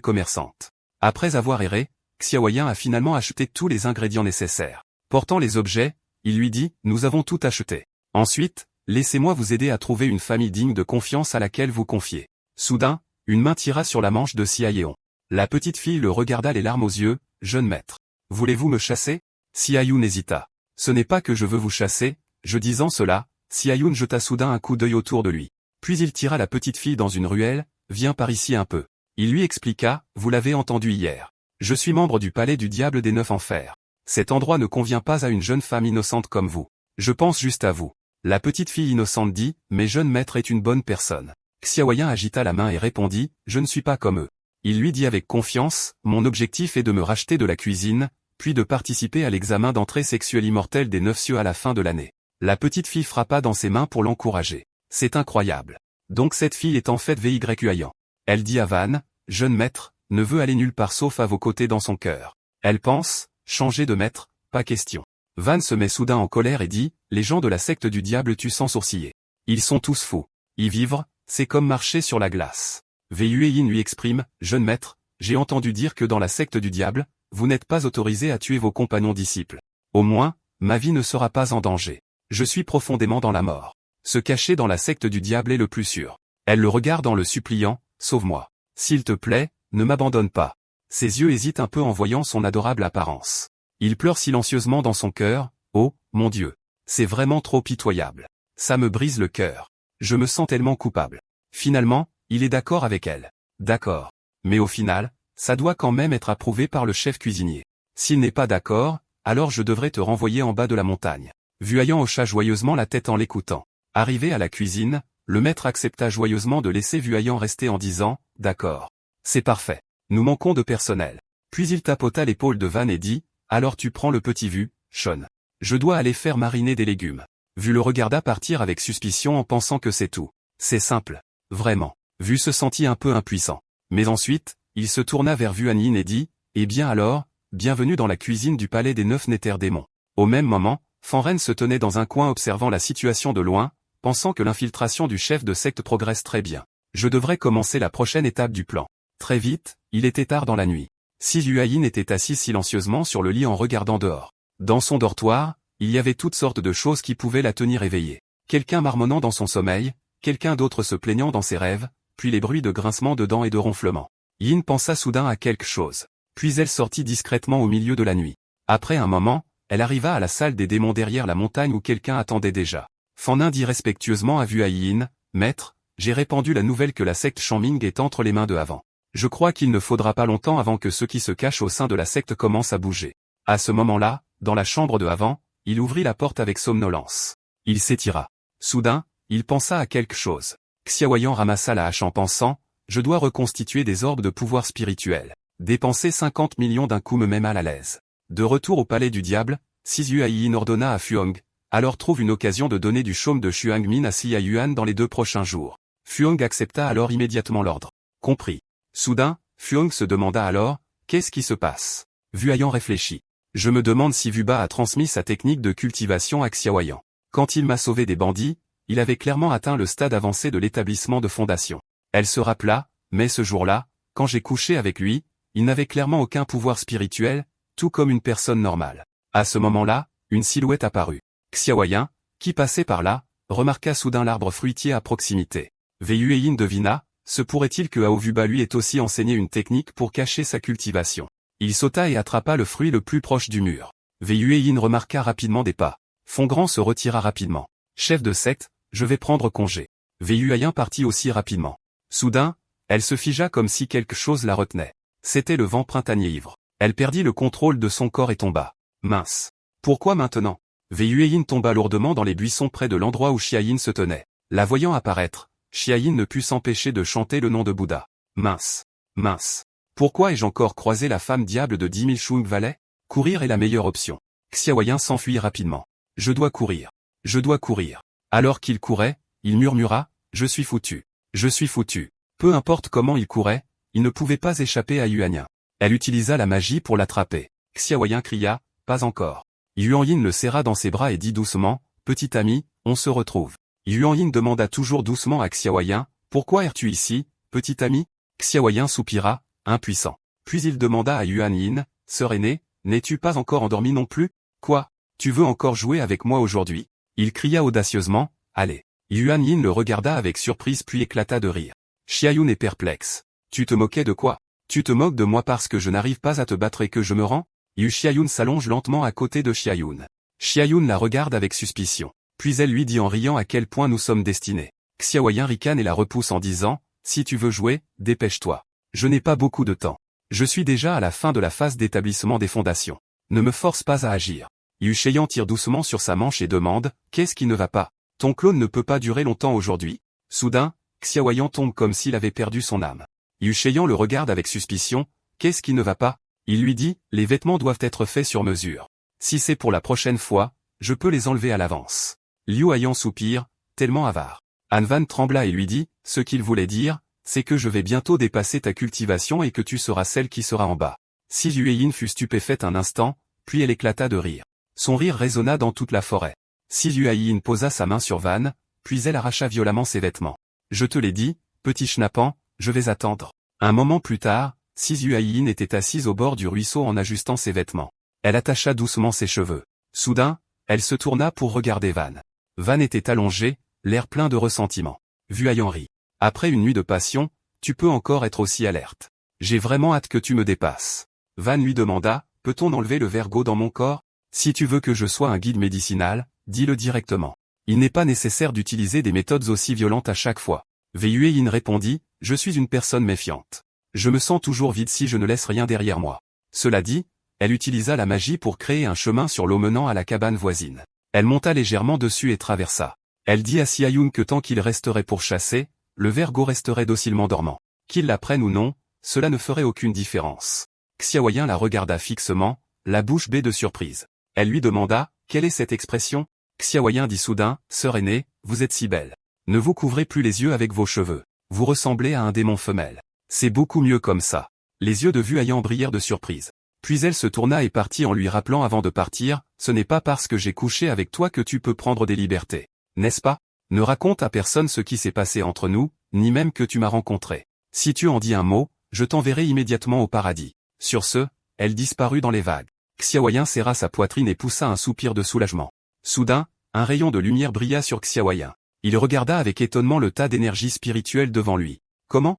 commerçante. Après avoir erré, Xiaoyan a finalement acheté tous les ingrédients nécessaires. Portant les objets, il lui dit « Nous avons tout acheté. Ensuite, laissez-moi vous aider à trouver une famille digne de confiance à laquelle vous confier. » Soudain, une main tira sur la manche de Xia Yeon. La petite fille le regarda les larmes aux yeux, « Jeune maître. Voulez-vous me chasser ?» Xia Yun hésita. « Ce n'est pas que je veux vous chasser. » Je disant cela, Xia Yun jeta soudain un coup d'œil autour de lui. Puis il tira la petite fille dans une ruelle, « Viens par ici un peu. » Il lui expliqua, « Vous l'avez entendu hier. Je suis membre du palais du diable des 9 enfers. Cet endroit ne convient pas à une jeune femme innocente comme vous. Je pense juste à vous. » La petite fille innocente dit, « Mais jeune maître est une bonne personne. » Xiaoyan agita la main et répondit, « Je ne suis pas comme eux. » Il lui dit avec confiance, « Mon objectif est de me racheter de la cuisine, puis de participer à l'examen d'entrée sexuelle immortelle des 9 cieux à la fin de l'année. » La petite fille frappa dans ses mains pour l'encourager. « C'est incroyable. Donc cette fille est en fait VYUAN. » Elle dit à Van, « Jeune maître, ne veut aller nulle part sauf à vos côtés dans son cœur. Elle pense, changer de maître, pas question. » Van se met soudain en colère et dit, « Les gens de la secte du diable tuent sans sourciller. Ils sont tous fous. Y vivre, c'est comme marcher sur la glace. » Wei lui exprime, « Jeune maître, j'ai entendu dire que dans la secte du diable, vous n'êtes pas autorisé à tuer vos compagnons disciples. Au moins, ma vie ne sera pas en danger. Je suis profondément dans la mort. Se cacher dans la secte du diable est le plus sûr. » Elle le regarde en le suppliant, « Sauve-moi. S'il te plaît, ne m'abandonne pas. » Ses yeux hésitent un peu en voyant son adorable apparence. Il pleure silencieusement dans son cœur, « Oh, mon Dieu. C'est vraiment trop pitoyable. Ça me brise le cœur. Je me sens tellement coupable. » Finalement, il est d'accord avec elle. D'accord. Mais au final, ça doit quand même être approuvé par le chef cuisinier. S'il n'est pas d'accord, alors je devrais te renvoyer en bas de la montagne. Vuayan hocha joyeusement la tête en l'écoutant. Arrivé à la cuisine, le maître accepta joyeusement de laisser Vuayan rester en disant, « D'accord. C'est parfait. Nous manquons de personnel. » Puis il tapota l'épaule de Van et dit, « Alors tu prends le petit Vu, Sean. Je dois aller faire mariner des légumes. » Vu le regarda partir avec suspicion en pensant que c'est tout. C'est simple. Vraiment. Vu se sentit un peu impuissant. Mais ensuite, il se tourna vers Vuanin et dit, « Eh bien alors, bienvenue dans la cuisine du palais des 9 Néther-démons. » Au même moment, Fanren se tenait dans un coin observant la situation de loin, pensant que l'infiltration du chef de secte progresse très bien. Je devrais commencer la prochaine étape du plan. Très vite, il était tard dans la nuit. Si Yuayin était assise silencieusement sur le lit en regardant dehors. Dans son dortoir, il y avait toutes sortes de choses qui pouvaient la tenir éveillée. Quelqu'un marmonnant dans son sommeil, quelqu'un d'autre se plaignant dans ses rêves, puis les bruits de grincement de dents et de ronflements. Yin pensa soudain à quelque chose. Puis elle sortit discrètement au milieu de la nuit. Après un moment, elle arriva à la salle des démons derrière la montagne où quelqu'un attendait déjà. Fanin dit respectueusement à Yin, « Maître, j'ai répandu la nouvelle que la secte Shanming est entre les mains de Avant. Je crois qu'il ne faudra pas longtemps avant que ceux qui se cachent au sein de la secte commencent à bouger. » À ce moment-là, dans la chambre de Avant, il ouvrit la porte avec somnolence. Il s'étira. Soudain, il pensa à quelque chose. Xiaoyan ramassa la hache en pensant, « Je dois reconstituer des orbes de pouvoir spirituel. Dépenser 50 millions d'un coup me met mal à l'aise. » De retour au palais du diable, Yin ordonna à Fuong, « Alors trouve une occasion de donner du chaume de Xuangmin à Xia Yuan dans les 2 prochains jours. » Fuong accepta alors immédiatement l'ordre. Compris. Soudain, Fuong se demanda alors, « Qu'est-ce qui se passe ?» Vuayan réfléchit. « Je me demande si Vuba a transmis sa technique de cultivation à Xiaoyan. Quand il m'a sauvé des bandits, il avait clairement atteint le stade avancé de l'établissement de fondation. » Elle se rappela, mais ce jour-là, quand j'ai couché avec lui, il n'avait clairement aucun pouvoir spirituel, tout comme une personne normale. À ce moment-là, une silhouette apparut. Xiaoyan, qui passait par là, remarqua soudain l'arbre fruitier à proximité. Yin devina, se pourrait-il que Aovuba lui ait aussi enseigné une technique pour cacher sa cultivation. Il sauta et attrapa le fruit le plus proche du mur. Yin remarqua rapidement des pas. Fongrand se retira rapidement. Chef de secte, je vais prendre congé. Yin partit aussi rapidement. Soudain, elle se figea comme si quelque chose la retenait. C'était le vent printanier ivre. Elle perdit le contrôle de son corps et tomba. Mince. Pourquoi maintenant? Yin tomba lourdement dans les buissons près de l'endroit où Xiayin se tenait. La voyant apparaître, Xiayin ne put s'empêcher de chanter le nom de Bouddha. Mince. Mince. Pourquoi ai-je encore croisé la femme diable de 10 000 Shung Valley? Courir est la meilleure option. Xiaoyan s'enfuit rapidement. Je dois courir. Je dois courir. Alors qu'il courait, il murmura, je suis foutu. Je suis foutu. Peu importe comment il courait, il ne pouvait pas échapper à Yuanyin. Elle utilisa la magie pour l'attraper. Xiaoyan cria, pas encore. Yuanyin le serra dans ses bras et dit doucement, petit ami, on se retrouve. Yuanyin demanda toujours doucement à Xiaoyan, pourquoi es-tu ici, petit ami? Xiaoyan soupira, impuissant. Puis il demanda à Yuan Yin, sœur aînée, n'es-tu pas encore endormie non plus? Quoi? Tu veux encore jouer avec moi aujourd'hui? Il cria audacieusement, allez. Yuan Yin le regarda avec surprise puis éclata de rire. Xiaoyun est perplexe. Tu te moquais de quoi? Tu te moques de moi parce que je n'arrive pas à te battre et que je me rends? Xiaoyun s'allonge lentement à côté de Xiaoyun. Xiaoyun la regarde avec suspicion. Puis elle lui dit en riant à quel point nous sommes destinés. Xiaoyan ricane et la repousse en disant, si tu veux jouer, dépêche-toi. Je n'ai pas beaucoup de temps. Je suis déjà à la fin de la phase d'établissement des fondations. Ne me force pas à agir. Xiaoyan tire doucement sur sa manche et demande, qu'est-ce qui ne va pas? Ton clone ne peut pas durer longtemps aujourd'hui. Soudain, Xiaoyan tombe comme s'il avait perdu son âme. Xiaoyan le regarde avec suspicion, qu'est-ce qui ne va pas? Il lui dit, les vêtements doivent être faits sur mesure. Si c'est pour la prochaine fois, je peux les enlever à l'avance. Liu Hayan soupire, tellement avare. Han Van trembla et lui dit, ce qu'il voulait dire, c'est que je vais bientôt dépasser ta cultivation et que tu seras celle qui sera en bas. Si Yueyin fut stupéfaite un instant, puis elle éclata de rire. Son rire résonna dans toute la forêt. Si Yueyin posa sa main sur Van, puis elle arracha violemment ses vêtements. Je te l'ai dit, petit schnappant, je vais attendre. Un moment plus tard, Si Yueyin était assise au bord du ruisseau en ajustant ses vêtements. Elle attacha doucement ses cheveux. Soudain, elle se tourna pour regarder Van. Van était allongé, l'air plein de ressentiment. Vuayan rit. Après une nuit de passion, tu peux encore être aussi alerte. J'ai vraiment hâte que tu me dépasses. Van lui demanda, peut-on enlever le vergo dans mon corps? Si tu veux que je sois un guide médicinal, dis-le directement. Il n'est pas nécessaire d'utiliser des méthodes aussi violentes à chaque fois. Yueyin répondit, je suis une personne méfiante. Je me sens toujours vide si je ne laisse rien derrière moi. Cela dit, elle utilisa la magie pour créer un chemin sur l'eau menant à la cabane voisine. Elle monta légèrement dessus et traversa. Elle dit à Xiaoyun que tant qu'il resterait pour chasser, le vergo resterait docilement dormant. Qu'il la prenne ou non, cela ne ferait aucune différence. Xiaoyan la regarda fixement, la bouche bée de surprise. Elle lui demanda, quelle est cette expression? Xiaoyan dit soudain, sœur aînée, vous êtes si belle. Ne vous couvrez plus les yeux avec vos cheveux. Vous ressemblez à un démon femelle. C'est beaucoup mieux comme ça. Les yeux de Vuayan brillèrent de surprise. Puis elle se tourna et partit en lui rappelant avant de partir, ce n'est pas parce que j'ai couché avec toi que tu peux prendre des libertés. N'est-ce pas? Ne raconte à personne ce qui s'est passé entre nous, ni même que tu m'as rencontré. Si tu en dis un mot, je t'enverrai immédiatement au paradis. Sur ce, elle disparut dans les vagues. Xiaoyan serra sa poitrine et poussa un soupir de soulagement. Soudain, un rayon de lumière brilla sur Xiaoyan. Il regarda avec étonnement le tas d'énergie spirituelle devant lui. Comment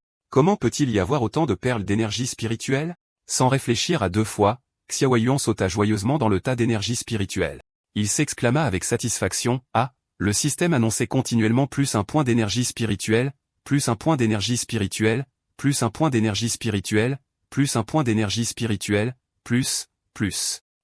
peut-il y avoir autant de perles d'énergie spirituelle? Sans réfléchir à deux fois, Xiaoyan sauta joyeusement dans le tas d'énergie spirituelle. Il s'exclama avec satisfaction, ah, le système annonçait continuellement plus un point d'énergie spirituelle, plus un point d'énergie spirituelle, plus un point d'énergie spirituelle, plus un point d'énergie spirituelle, plus.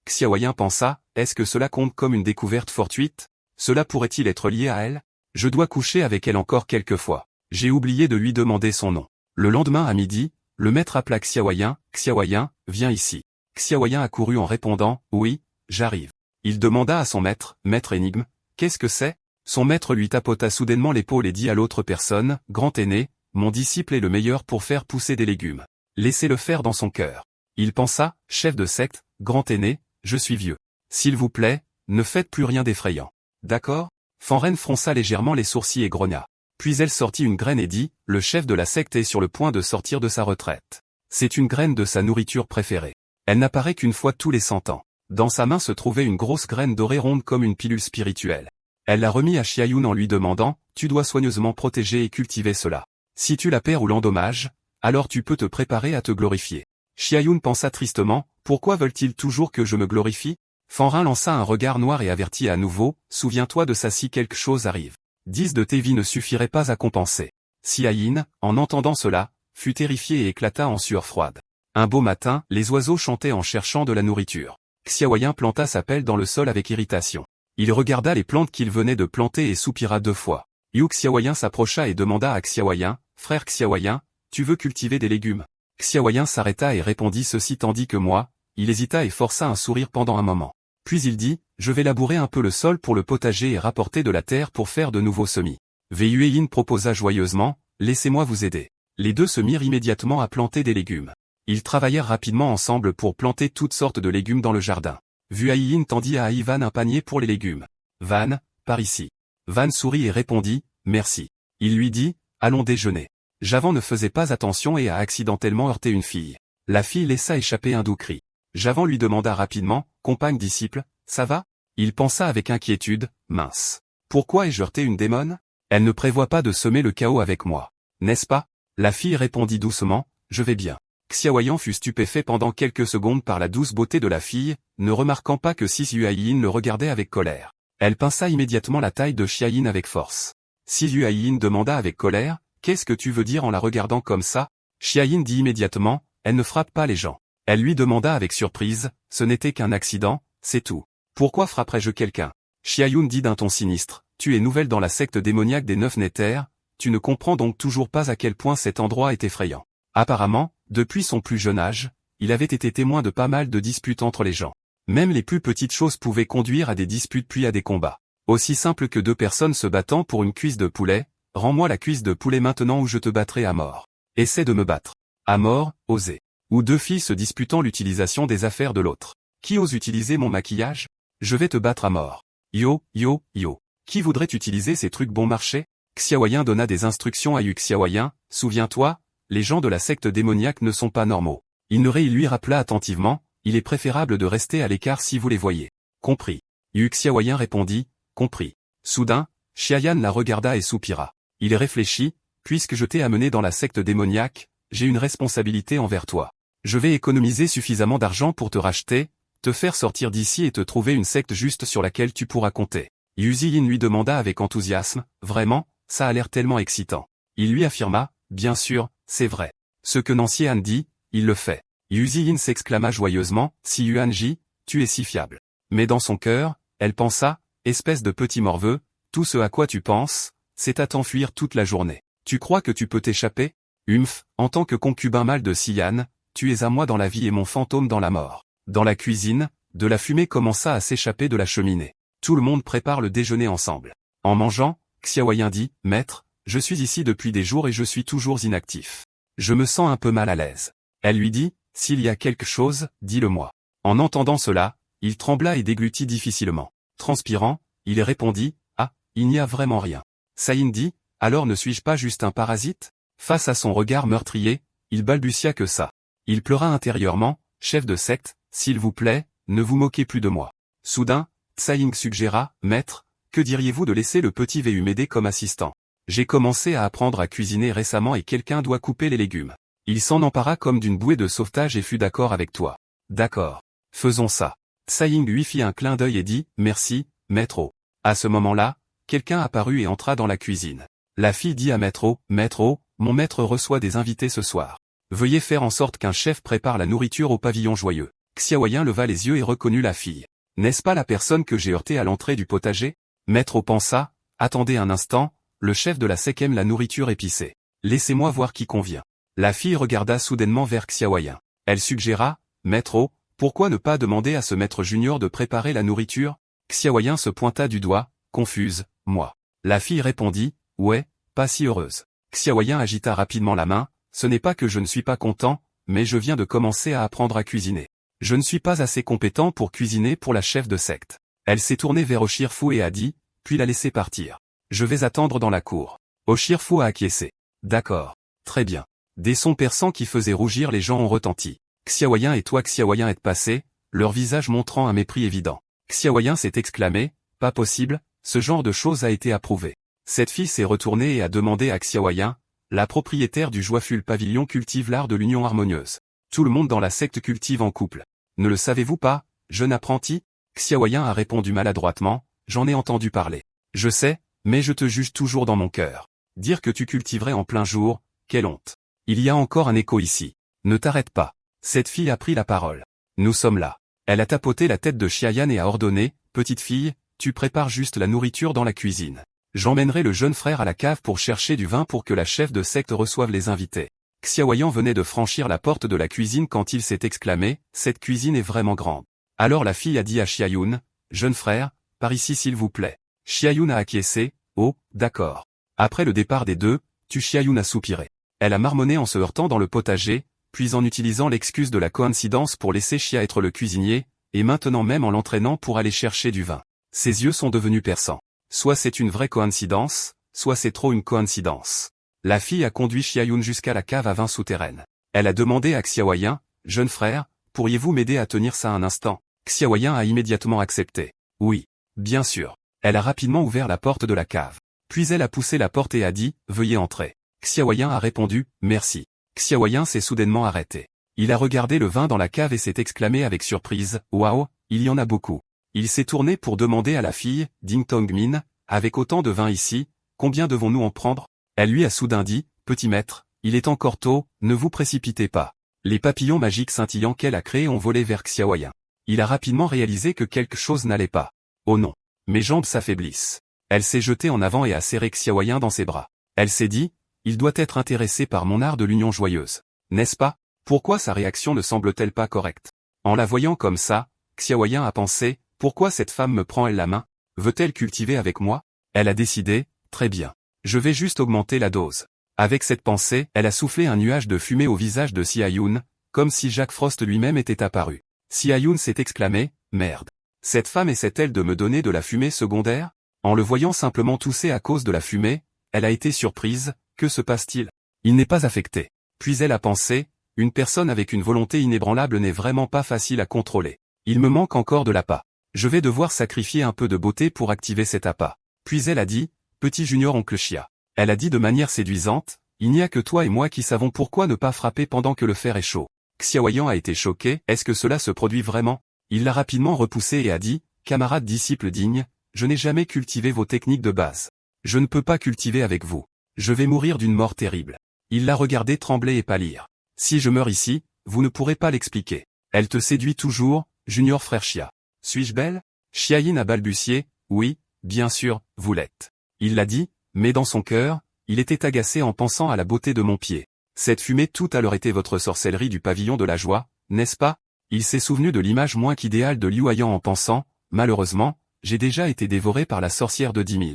Xiaoyan pensa, est-ce que cela compte comme une découverte fortuite? Cela pourrait-il être lié à elle? Je dois coucher avec elle encore quelques fois. J'ai oublié de lui demander son nom. Le lendemain à midi, le maître appela Xiaoyan, Xiaoyan, viens ici. Xiaoyan accourut en répondant, oui, j'arrive. Il demanda à son maître, maître énigme, qu'est-ce que c'est? Son maître lui tapota soudainement l'épaule et dit à l'autre personne, grand aîné, mon disciple est le meilleur pour faire pousser des légumes. Laissez-le faire dans son cœur. Il pensa, chef de secte, grand aîné, je suis vieux. S'il vous plaît, ne faites plus rien d'effrayant. D'accord? Fanren fronça légèrement les sourcils et grogna. Puis elle sortit une graine et dit, le chef de la secte est sur le point de sortir de sa retraite. C'est une graine de sa nourriture préférée. Elle n'apparaît qu'une fois tous les 100 ans. Dans sa main se trouvait une grosse graine dorée ronde comme une pilule spirituelle. Elle la remit à Xiaoyun en lui demandant, tu dois soigneusement protéger et cultiver cela. Si tu la perds ou l'endommages, alors tu peux te préparer à te glorifier. Xiaoyun pensa tristement, pourquoi veulent-ils toujours que je me glorifie? Fanrin lança un regard noir et avertit à nouveau, souviens-toi de ça si quelque chose arrive. 10 de tes vies ne suffiraient pas à compenser. Xiaoyan, en entendant cela, fut terrifié et éclata en sueur froide. Un beau matin, les oiseaux chantaient en cherchant de la nourriture. Xiaoyan planta sa pelle dans le sol avec irritation. Il regarda les plantes qu'il venait de planter et soupira 2 fois. Xiaoyan s'approcha et demanda à Xiaoyan, frère Xiaoyan, tu veux cultiver des légumes? Xiaoyan s'arrêta et répondit ceci tandis que moi, il hésita et força un sourire pendant un moment. Puis il dit, je vais labourer un peu le sol pour le potager et rapporter de la terre pour faire de nouveaux semis. Yueyin proposa joyeusement, laissez-moi vous aider. Les deux se mirent immédiatement à planter des légumes. Ils travaillèrent rapidement ensemble pour planter toutes sortes de légumes dans le jardin. Yueyin tendit à Ivan un panier pour les légumes. Van, par ici. Van sourit et répondit, merci. Il lui dit, allons déjeuner. Javan ne faisait pas attention et a accidentellement heurté une fille. La fille laissa échapper un doux cri. Javan lui demanda rapidement, « Compagne disciple, ça va ?» Il pensa avec inquiétude, « Mince. Pourquoi ai-je heurté une démone? Elle ne prévoit pas de semer le chaos avec moi. N'est-ce pas ?» La fille répondit doucement, « Je vais bien. » Xiaoyan fut stupéfait pendant quelques secondes par la douce beauté de la fille, ne remarquant pas que Si Yuayin le regardait avec colère. Elle pinça immédiatement la taille de Xiayin avec force. Si Yuayin demanda avec colère, « Qu'est-ce que tu veux dire en la regardant comme ça ?» Xiayin dit immédiatement, « Elle ne frappe pas les gens. » Elle lui demanda avec surprise, « Ce n'était qu'un accident, c'est tout. Pourquoi frapperais-je quelqu'un ?» Xiaoyun dit d'un ton sinistre, « Tu es nouvelle dans la secte démoniaque des 9 Néthers, tu ne comprends donc toujours pas à quel point cet endroit est effrayant. » Apparemment, depuis son plus jeune âge, il avait été témoin de pas mal de disputes entre les gens. Même les plus petites choses pouvaient conduire à des disputes puis à des combats. Aussi simple que deux personnes se battant pour une cuisse de poulet, « Rends-moi la cuisse de poulet maintenant ou je te battrai à mort. » Essaie de me battre. À mort, oser. Ou deux filles se disputant l'utilisation des affaires de l'autre. Qui ose utiliser mon maquillage? Je vais te battre à mort. Yo, yo, yo. Qui voudrait utiliser ces trucs bon marché? Xiaoyan donna des instructions à Yu Xiaoyan, souviens-toi, les gens de la secte démoniaque ne sont pas normaux. Il lui rappela attentivement, il est préférable de rester à l'écart si vous les voyez. Compris. Yu Xiaoyan répondit, compris. Soudain, Xiaoyan la regarda et soupira. Il réfléchit, puisque je t'ai amené dans la secte démoniaque, j'ai une responsabilité envers toi. Je vais économiser suffisamment d'argent pour te racheter, te faire sortir d'ici et te trouver une secte juste sur laquelle tu pourras compter. Yu Ziyin lui demanda avec enthousiasme, vraiment, ça a l'air tellement excitant. Il lui affirma, bien sûr, c'est vrai. Ce que Nancy Han dit, il le fait. Yu Ziyin s'exclama joyeusement, si Yuanji, tu es si fiable. Mais dans son cœur, elle pensa, espèce de petit morveux, tout ce à quoi tu penses, c'est à t'enfuir toute la journée. Tu crois que tu peux t'échapper? Humph, en tant que concubin mâle de Xian, tu es à moi dans la vie et mon fantôme dans la mort. Dans la cuisine, de la fumée commença à s'échapper de la cheminée. Tout le monde prépare le déjeuner ensemble. En mangeant, Xiaoyan dit, « Maître, je suis ici depuis des jours et je suis toujours inactif. Je me sens un peu mal à l'aise. » Elle lui dit, « S'il y a quelque chose, dis-le-moi. » En entendant cela, il trembla et déglutit difficilement. Transpirant, il répondit, « Ah, il n'y a vraiment rien. » Saïn dit, « Alors ne suis-je pas juste un parasite ?» Face à son regard meurtrier, il balbutia que ça. Il pleura intérieurement, « Chef de secte, s'il vous plaît, ne vous moquez plus de moi. » Soudain, Tsai suggéra, « Maître, que diriez-vous de laisser le petit Vu m'aider comme assistant? J'ai commencé à apprendre à cuisiner récemment et quelqu'un doit couper les légumes. » Il s'en empara comme d'une bouée de sauvetage et fut d'accord avec toi. D'accord. Faisons ça. Tsai lui fit un clin d'œil et dit, « Merci, Maître O. » À ce moment-là, quelqu'un apparut et entra dans la cuisine. La fille dit à Maître O, « Maître O, mon maître reçoit des invités ce soir. Veuillez faire en sorte qu'un chef prépare la nourriture au pavillon joyeux. » Xiaoyan leva les yeux et reconnut la fille. « N'est-ce pas la personne que j'ai heurtée à l'entrée du potager ?» Maître O pensa, « Attendez un instant, le chef de la secte aime la nourriture épicée. Laissez-moi voir qui convient. » La fille regarda soudainement vers Xiaoyan. Elle suggéra, « Maître O, pourquoi ne pas demander à ce maître junior de préparer la nourriture ?» Xiaoyan se pointa du doigt, confuse, « Moi. » La fille répondit, « Ouais, pas si heureuse. » Xiaoyan agita rapidement la main, « Ce n'est pas que je ne suis pas content, mais je viens de commencer à apprendre à cuisiner. Je ne suis pas assez compétent pour cuisiner pour la chef de secte. » Elle s'est tournée vers Oshirfu et a dit, puis l'a laissé partir. « Je vais attendre dans la cour. » Oshirfu a acquiescé. « D'accord. Très bien. » Des sons perçants qui faisaient rougir les gens ont retenti. Xiaoyan et toi Xiaoyan êtes passés, leur visage montrant un mépris évident. Xiaoyan s'est exclamé, « Pas possible, ce genre de choses a été approuvé. » Cette fille s'est retournée et a demandé à Xiaoyan, la propriétaire du joyeux pavillon cultive l'art de l'union harmonieuse. Tout le monde dans la secte cultive en couple. Ne le savez-vous pas, jeune apprenti? Xiaoyan a répondu maladroitement, j'en ai entendu parler. Je sais, mais je te juge toujours dans mon cœur. Dire que tu cultiverais en plein jour, quelle honte. Il y a encore un écho ici. Ne t'arrête pas. Cette fille a pris la parole. Nous sommes là. Elle a tapoté la tête de Xiaoyan et a ordonné, petite fille, tu prépares juste la nourriture dans la cuisine. J'emmènerai le jeune frère à la cave pour chercher du vin pour que la chef de secte reçoive les invités. Xiaoyan venait de franchir la porte de la cuisine quand il s'est exclamé, cette cuisine est vraiment grande. Alors la fille a dit à Xiaoyan, jeune frère, par ici s'il vous plaît. Xiaoyan a acquiescé, oh, d'accord. Après le départ des deux, Xiaoyan a soupiré. Elle a marmonné en se heurtant dans le potager, puis en utilisant l'excuse de la coïncidence pour laisser Xia être le cuisinier, et maintenant même en l'entraînant pour aller chercher du vin. Ses yeux sont devenus perçants. Soit c'est une vraie coïncidence, soit c'est trop une coïncidence. La fille a conduit Xiaoyun jusqu'à la cave à vin souterraine. Elle a demandé à Xiaoyan, « Jeune frère, pourriez-vous m'aider à tenir ça un instant ?» Xiaoyan a immédiatement accepté. « Oui, bien sûr. » Elle a rapidement ouvert la porte de la cave. Puis elle a poussé la porte et a dit, « Veuillez entrer. » Xiaoyan a répondu, « Merci. » Xiaoyan s'est soudainement arrêté. Il a regardé le vin dans la cave et s'est exclamé avec surprise, « Waouh, il y en a beaucoup. » Il s'est tourné pour demander à la fille, Ding Tongmin, « Avec autant de vin ici, combien devons-nous en prendre ?» Elle lui a soudain dit, « Petit maître, il est encore tôt, ne vous précipitez pas. » Les papillons magiques scintillants qu'elle a créés ont volé vers Xiaoyan. Il a rapidement réalisé que quelque chose n'allait pas. Oh non. Mes jambes s'affaiblissent. Elle s'est jetée en avant et a serré Xiaoyan dans ses bras. Elle s'est dit, il doit être intéressé par mon art de l'union joyeuse. N'est-ce pas? Pourquoi sa réaction ne semble-t-elle pas correcte? En la voyant comme ça, Xiaoyan a pensé, pourquoi cette femme me prend-elle la main? Veut-elle cultiver avec moi? Elle a décidé, très bien. Je vais juste augmenter la dose. Avec cette pensée, elle a soufflé un nuage de fumée au visage de Xiaoyan, comme si Jack Frost lui-même était apparu. Xiaoyan s'est exclamé, merde. Cette femme essaie-t-elle de me donner de la fumée secondaire? En le voyant simplement tousser à cause de la fumée, elle a été surprise, que se passe-t-il? Il n'est pas affecté. Puis elle a pensé, une personne avec une volonté inébranlable n'est vraiment pas facile à contrôler. Il me manque encore de l'appât. Je vais devoir sacrifier un peu de beauté pour activer cet appât. Puis elle a dit, petit junior oncle Chia. Elle a dit de manière séduisante, il n'y a que toi et moi qui savons pourquoi ne pas frapper pendant que le fer est chaud. Xiaoyan a été choqué, est-ce que cela se produit vraiment? Il l'a rapidement repoussé et a dit, camarade disciple digne, je n'ai jamais cultivé vos techniques de base. Je ne peux pas cultiver avec vous. Je vais mourir d'une mort terrible. Il l'a regardé trembler et pâlir. Si je meurs ici, vous ne pourrez pas l'expliquer. Elle te séduit toujours, junior frère Chia. Suis-je belle? Xiaoyan a balbutié, oui, bien sûr, vous l'êtes. Il l'a dit, mais dans son cœur, il était agacé en pensant à la beauté de mon pied. Cette fumée tout à l'heure était votre sorcellerie du pavillon de la joie, n'est-ce pas? Il s'est souvenu de l'image moins qu'idéale de Liu Hayan en pensant, malheureusement, j'ai déjà été dévoré par la sorcière de 10 000.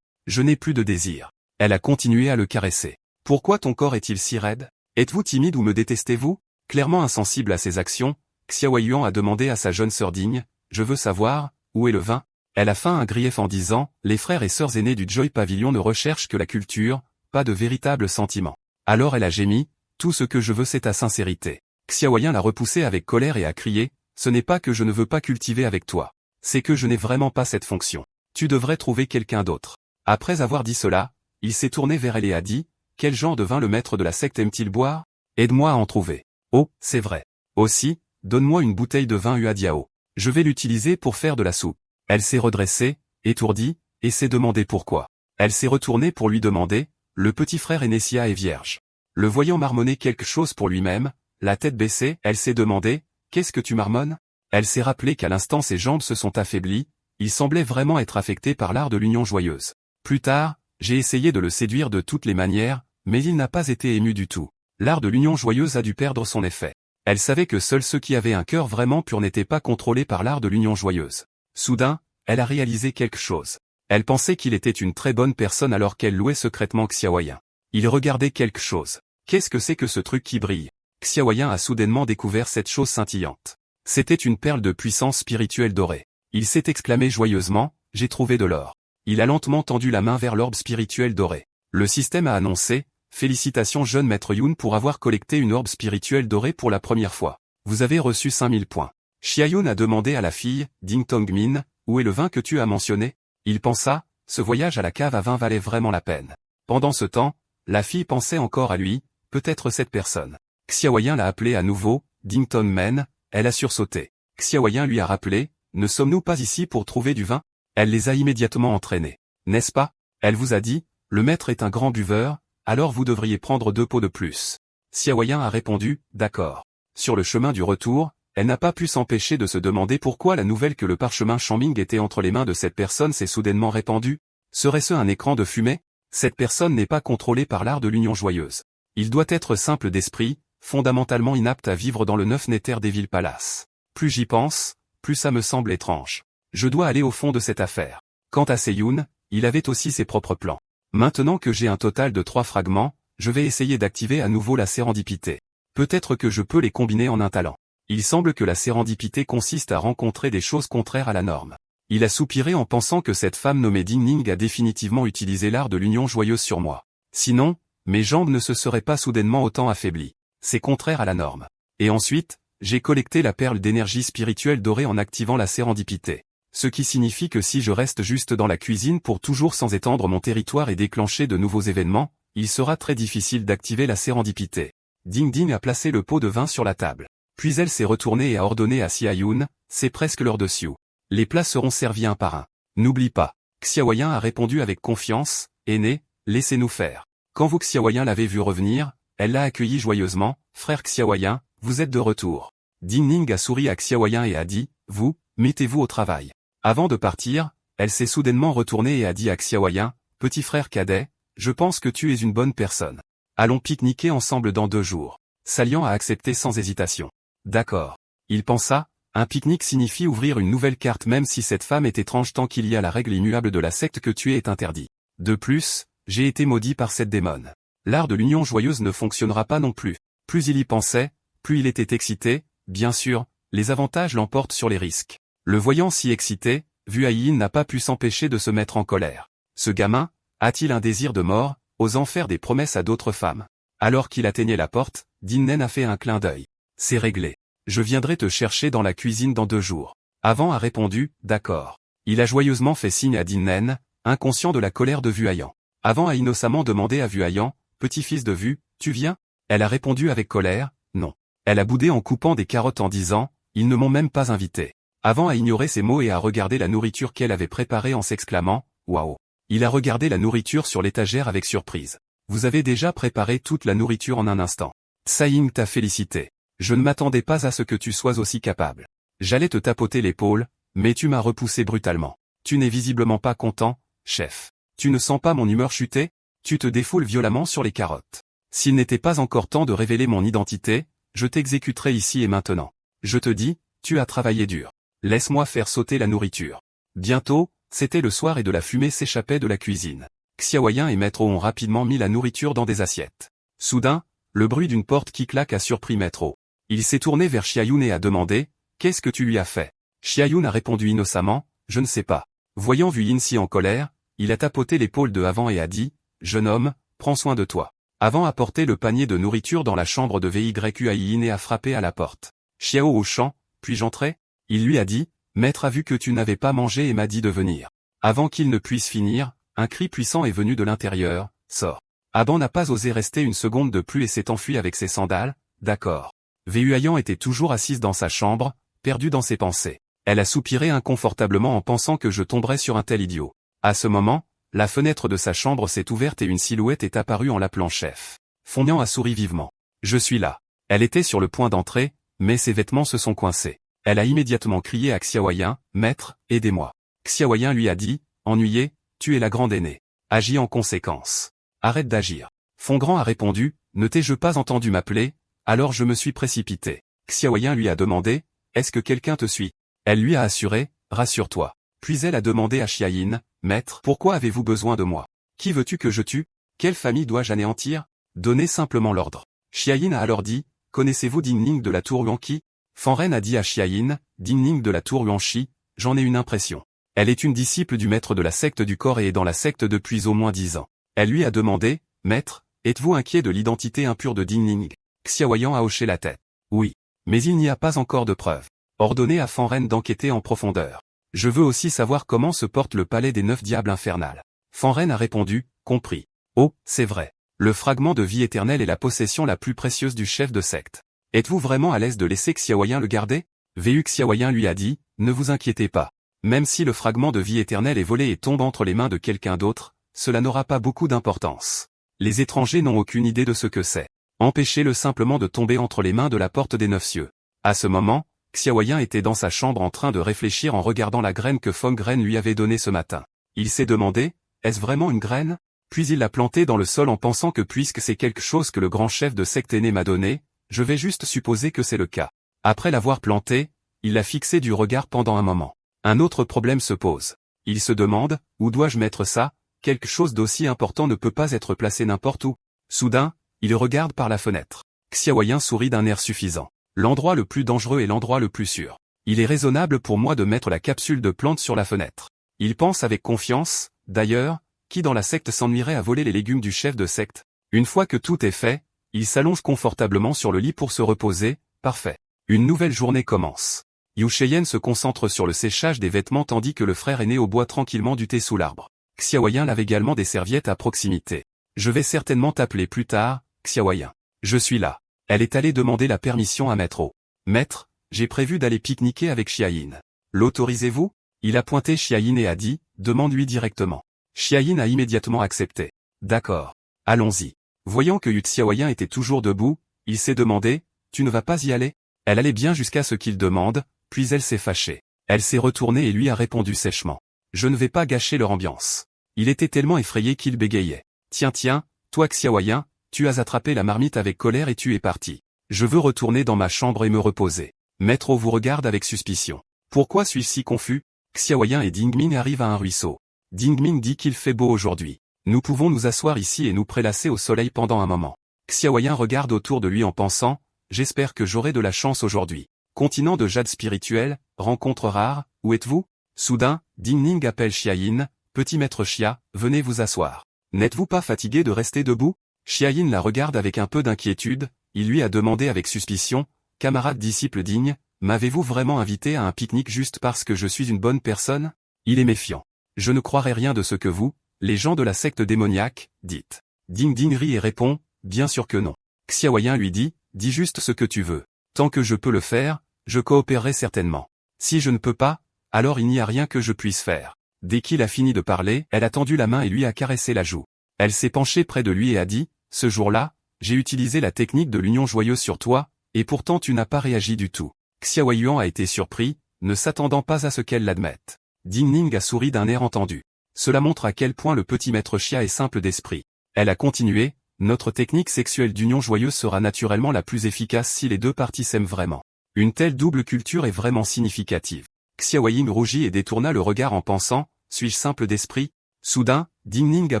Je n'ai plus de désir. Elle a continué à le caresser. Pourquoi ton corps est-il si raide? Êtes-vous timide ou me détestez-vous? Clairement insensible à ses actions, Xiaoyan a demandé à sa jeune sœur digne, je veux savoir, où est le vin? Elle a feint un grief en disant, les frères et sœurs aînés du Joy Pavilion ne recherchent que la culture, pas de véritable sentiment. Alors elle a gémi, tout ce que je veux c'est ta sincérité. Xiaoyan l'a repoussé avec colère et a crié, ce n'est pas que je ne veux pas cultiver avec toi. C'est que je n'ai vraiment pas cette fonction. Tu devrais trouver quelqu'un d'autre. Après avoir dit cela, il s'est tourné vers elle et a dit, quel genre de vin le maître de la secte aime-t-il boire? Aide-moi à en trouver. Oh, c'est vrai. Aussi, donne-moi une bouteille de vin Huadiao. Je vais l'utiliser pour faire de la soupe. Elle s'est redressée, étourdie, et s'est demandé pourquoi. Elle s'est retournée pour lui demander, le petit frère Enessia est vierge. Le voyant marmonner quelque chose pour lui-même, la tête baissée, elle s'est demandé, qu'est-ce que tu marmonnes? Elle s'est rappelé qu'à l'instant ses jambes se sont affaiblies, il semblait vraiment être affecté par l'art de l'union joyeuse. Plus tard, j'ai essayé de le séduire de toutes les manières, mais il n'a pas été ému du tout. L'art de l'union joyeuse a dû perdre son effet. Elle savait que seuls ceux qui avaient un cœur vraiment pur n'étaient pas contrôlés par l'art de l'union joyeuse. Soudain, elle a réalisé quelque chose. Elle pensait qu'il était une très bonne personne alors qu'elle louait secrètement Xiaoyan. Il regardait quelque chose. Qu'est-ce que c'est que ce truc qui brille? Xiaoyan a soudainement découvert cette chose scintillante. C'était une perle de puissance spirituelle dorée. Il s'est exclamé joyeusement, j'ai trouvé de l'or. Il a lentement tendu la main vers l'orbe spirituel doré. Le système a annoncé, félicitations jeune maître Yun pour avoir collecté une orbe spirituelle dorée pour la première fois. Vous avez reçu 5000 points. Xiaoyan a demandé à la fille, Ding Tongmin, où est le vin que tu as mentionné? Il pensa, ce voyage à la cave à vin valait vraiment la peine. Pendant ce temps, la fille pensait encore à lui, peut-être cette personne. Xiaoyan l'a appelé à nouveau, Ding Tongmen, elle a sursauté. Xiaoyan lui a rappelé, ne sommes-nous pas ici pour trouver du vin? Elle les a immédiatement entraînés. N'est-ce pas? Elle vous a dit, le maître est un grand buveur, alors vous devriez prendre 2 pots de plus. Xiaoyan a répondu, d'accord. Sur le chemin du retour, elle n'a pas pu s'empêcher de se demander pourquoi la nouvelle que le parchemin Shangming était entre les mains de cette personne s'est soudainement répandue. Serait-ce un écran de fumée? Cette personne n'est pas contrôlée par l'art de l'union joyeuse. Il doit être simple d'esprit, fondamentalement inapte à vivre dans le 9 Nether Devil Palace. Plus j'y pense, plus ça me semble étrange. Je dois aller au fond de cette affaire. Quant à Seiyun, il avait aussi ses propres plans. Maintenant que j'ai un total de 3 fragments, je vais essayer d'activer à nouveau la sérendipité. Peut-être que je peux les combiner en un talent. Il semble que la sérendipité consiste à rencontrer des choses contraires à la norme. Il a soupiré en pensant que cette femme nommée Ding Ning a définitivement utilisé l'art de l'union joyeuse sur moi. Sinon, Mes jambes ne se seraient pas soudainement autant affaiblies. C'est contraire à la norme. Et ensuite, j'ai collecté la perle d'énergie spirituelle dorée en activant la sérendipité. Ce qui signifie que si je reste juste dans la cuisine pour toujours sans étendre mon territoire et déclencher de nouveaux événements, il sera très difficile d'activer la sérendipité. Ding Ding a placé le pot de vin sur la table. Puis elle s'est retournée et a ordonné à Xia-Yun, c'est presque l'heure de Xiu. Les plats seront servis un par un. N'oublie pas. Xiaoyan a répondu avec confiance, aîné, laissez-nous faire. Quand Wu Xiaoyan l'avait vu revenir, elle l'a accueilli joyeusement, frère Xiaoyan, vous êtes de retour. Ding Ning a souri à Xiaoyan et a dit, vous, mettez-vous au travail. Avant de partir, elle s'est soudainement retournée et a dit à Xiaoyan, petit frère cadet, je pense que tu es une bonne personne. Allons pique-niquer ensemble dans 2 jours. Salian a accepté sans hésitation. D'accord. Il pensa, un pique-nique signifie ouvrir une nouvelle carte même si cette femme est étrange tant qu'il y a la règle immuable de la secte que tuer est interdit. De plus, j'ai été maudit par cette démone. L'art de l'union joyeuse ne fonctionnera pas non plus. Plus il y pensait, plus il était excité, bien sûr, les avantages l'emportent sur les risques. Le voyant si excité, Vuayin n'a pas pu s'empêcher de se mettre en colère. Ce gamin, a-t-il un désir de mort, osant faire des promesses à d'autres femmes? Alors qu'il atteignait la porte, Din Nen a fait un clin d'œil. C'est réglé. Je viendrai te chercher dans la cuisine dans 2 jours. Avant a répondu, d'accord. Il a joyeusement fait signe à Din Nen, inconscient de la colère de Vuayan. Avant a innocemment demandé à Vuayan, petit-fils de Vu, tu viens? Elle a répondu avec colère, non. Elle a boudé en coupant des carottes en disant, ils ne m'ont même pas invité. Avant a ignoré ces mots et a regardé la nourriture qu'elle avait préparée en s'exclamant, waouh. Il a regardé la nourriture sur l'étagère avec surprise. Vous avez déjà préparé toute la nourriture en un instant. Tsai t'a félicité. Je ne m'attendais pas à ce que tu sois aussi capable. J'allais te tapoter l'épaule, mais tu m'as repoussé brutalement. Tu n'es visiblement pas content, chef. Tu ne sens pas mon humeur chuter? Tu te défoules violemment sur les carottes. S'il n'était pas encore temps de révéler mon identité, je t'exécuterai ici et maintenant. Je te dis, tu as travaillé dur. Laisse-moi faire sauter la nourriture. Bientôt, c'était le soir et de la fumée s'échappait de la cuisine. Xiaoyan et Maître O ont rapidement mis la nourriture dans des assiettes. Soudain, le bruit d'une porte qui claque a surpris Maître O. Il s'est tourné vers Xiaoyun et a demandé, qu'est-ce que tu lui as fait? Xiaoyun a répondu innocemment, je ne sais pas. Voyant Vuyin si en colère, il a tapoté l'épaule de Avant et a dit, jeune homme, prends soin de toi. Avant a porté le panier de nourriture dans la chambre de Vyuayin et a frappé à la porte. Xiao au champ, puis-je entrer? Il lui a dit, maître a vu que tu n'avais pas mangé et m'a dit de venir. Avant qu'il ne puisse finir, un cri puissant est venu de l'intérieur, sors. Aban n'a pas osé rester une seconde de plus et s'est enfui avec ses sandales, d'accord. Vyuayan était toujours assise dans sa chambre, perdue dans ses pensées. Elle a soupiré inconfortablement en pensant que je tomberais sur un tel idiot. À ce moment, la fenêtre de sa chambre s'est ouverte et une silhouette est apparue en l'appelant chef. Fonnian a souri vivement. Je suis là. Elle était sur le point d'entrer, mais ses vêtements se sont coincés. Elle a immédiatement crié à Xiaoyan, maître, aidez-moi. Xiaoyan lui a dit, ennuyé, tu es la grande aînée. Agis en conséquence. Arrête d'agir. Fongrand a répondu, ne t'ai-je pas entendu m'appeler? Alors je me suis précipité. Xiaoyan lui a demandé, est-ce que quelqu'un te suit? Elle lui a assuré, rassure-toi. Puis elle a demandé à Xiayin, maître, pourquoi avez-vous besoin de moi? Qui veux-tu que je tue? Quelle famille dois-je anéantir? Donnez simplement l'ordre. Xiayin a alors dit, connaissez-vous Ding Ning de la tour Huanqi? Fanren a dit à Xiayin, Ding Ning de la tour Huanqi, j'en ai une impression. Elle est une disciple du maître de la secte du corps et est dans la secte depuis au moins 10 ans. Elle lui a demandé, maître, êtes-vous inquiet de l'identité impure de Ding Ning? Xiaoyan a hoché la tête. Oui. Mais il n'y a pas encore de preuves. Ordonnez à Fanren d'enquêter en profondeur. Je veux aussi savoir comment se porte le palais des 9 diables infernales. Fanren a répondu, compris. Oh, c'est vrai. Le fragment de vie éternelle est la possession la plus précieuse du chef de secte. Êtes-vous vraiment à l'aise de laisser Xiaoyan le garder? Xiaoyan lui a dit, ne vous inquiétez pas. Même si le fragment de vie éternelle est volé et tombe entre les mains de quelqu'un d'autre, cela n'aura pas beaucoup d'importance. Les étrangers n'ont aucune idée de ce que c'est. Empêchez-le simplement de tomber entre les mains de la porte des 9 cieux. À ce moment, Xiaoyan était dans sa chambre en train de réfléchir en regardant la graine que Fongren lui avait donnée ce matin. Il s'est demandé, est-ce vraiment une graine? Puis il l'a plantée dans le sol en pensant que puisque c'est quelque chose que le grand chef de secte aîné m'a donné, je vais juste supposer que c'est le cas. Après l'avoir plantée, il l'a fixée du regard pendant un moment. Un autre problème se pose. Il se demande, où dois-je mettre ça? Quelque chose d'aussi important ne peut pas être placé n'importe où. Soudain, il regarde par la fenêtre. Xiaoyan sourit d'un air suffisant. L'endroit le plus dangereux est l'endroit le plus sûr. Il est raisonnable pour moi de mettre la capsule de plante sur la fenêtre. Il pense avec confiance, d'ailleurs, qui dans la secte s'ennuierait à voler les légumes du chef de secte? Une fois que tout est fait, il s'allonge confortablement sur le lit pour se reposer, parfait. Une nouvelle journée commence. Yu Cheyenne se concentre sur le séchage des vêtements tandis que le frère aîné boit tranquillement du thé sous l'arbre. Xiaoyan lave également des serviettes à proximité. Je vais certainement t'appeler plus tard, Xiaoyan. Je suis là. Elle est allée demander la permission à Maître O. Maître, j'ai prévu d'aller pique-niquer avec Xiayin. L'autorisez-vous? Il a pointé Xiayin et a dit, demande-lui directement. Xiayin a immédiatement accepté. D'accord. Allons-y. Voyant que Yu Xiaoyan était toujours debout, il s'est demandé, tu ne vas pas y aller? Elle allait bien jusqu'à ce qu'il demande, puis elle s'est fâchée. Elle s'est retournée et lui a répondu sèchement. Je ne vais pas gâcher leur ambiance. Il était tellement effrayé qu'il bégayait. Tiens, toi Xiaoyan, tu as attrapé la marmite avec colère et tu es parti. Je veux retourner dans ma chambre et me reposer. Maître O vous regarde avec suspicion. Pourquoi suis-je si confus? Xiaoyan et Dingming arrivent à un ruisseau. Dingming dit qu'il fait beau aujourd'hui. Nous pouvons nous asseoir ici et nous prélasser au soleil pendant un moment. Xiaoyan regarde autour de lui en pensant, j'espère que j'aurai de la chance aujourd'hui. Continent de jade spirituel, rencontre rare, où êtes-vous? Soudain, Dingming appelle Xiayin, petit maître Xia, venez vous asseoir. N'êtes-vous pas fatigué de rester debout? Xiayin la regarde avec un peu d'inquiétude, il lui a demandé avec suspicion, camarade disciple digne, m'avez-vous vraiment invité à un pique-nique juste parce que je suis une bonne personne? Il est méfiant. Je ne croirai rien de ce que vous, les gens de la secte démoniaque, dites. Ding rit et répond, bien sûr que non. Xiaoyan lui dit, dis juste ce que tu veux. Tant que je peux le faire, je coopérerai certainement. Si je ne peux pas, alors il n'y a rien que je puisse faire. Dès qu'il a fini de parler, elle a tendu la main et lui a caressé la joue. Elle s'est penchée près de lui et a dit, ce jour-là, j'ai utilisé la technique de l'union joyeuse sur toi, et pourtant tu n'as pas réagi du tout. Xiaoyan a été surpris, ne s'attendant pas à ce qu'elle l'admette. Dingming a souri d'un air entendu. Cela montre à quel point le petit maître Xia est simple d'esprit. Elle a continué, notre technique sexuelle d'union joyeuse sera naturellement la plus efficace si les deux parties s'aiment vraiment. Une telle double culture est vraiment significative. Xiaoyan rougit et détourna le regard en pensant, suis-je simple d'esprit? Soudain, Dingming a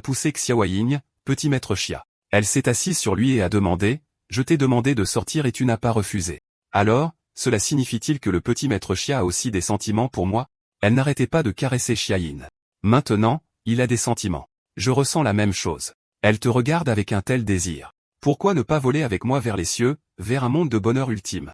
poussé Xiaoyan, petit maître Xia. Elle s'est assise sur lui et a demandé, je t'ai demandé de sortir et tu n'as pas refusé. Alors, cela signifie-t-il que le petit maître Xia a aussi des sentiments pour moi? Elle n'arrêtait pas de caresser Xiayin. Maintenant, il a des sentiments. Je ressens la même chose. Elle te regarde avec un tel désir. Pourquoi ne pas voler avec moi vers les cieux, vers un monde de bonheur ultime?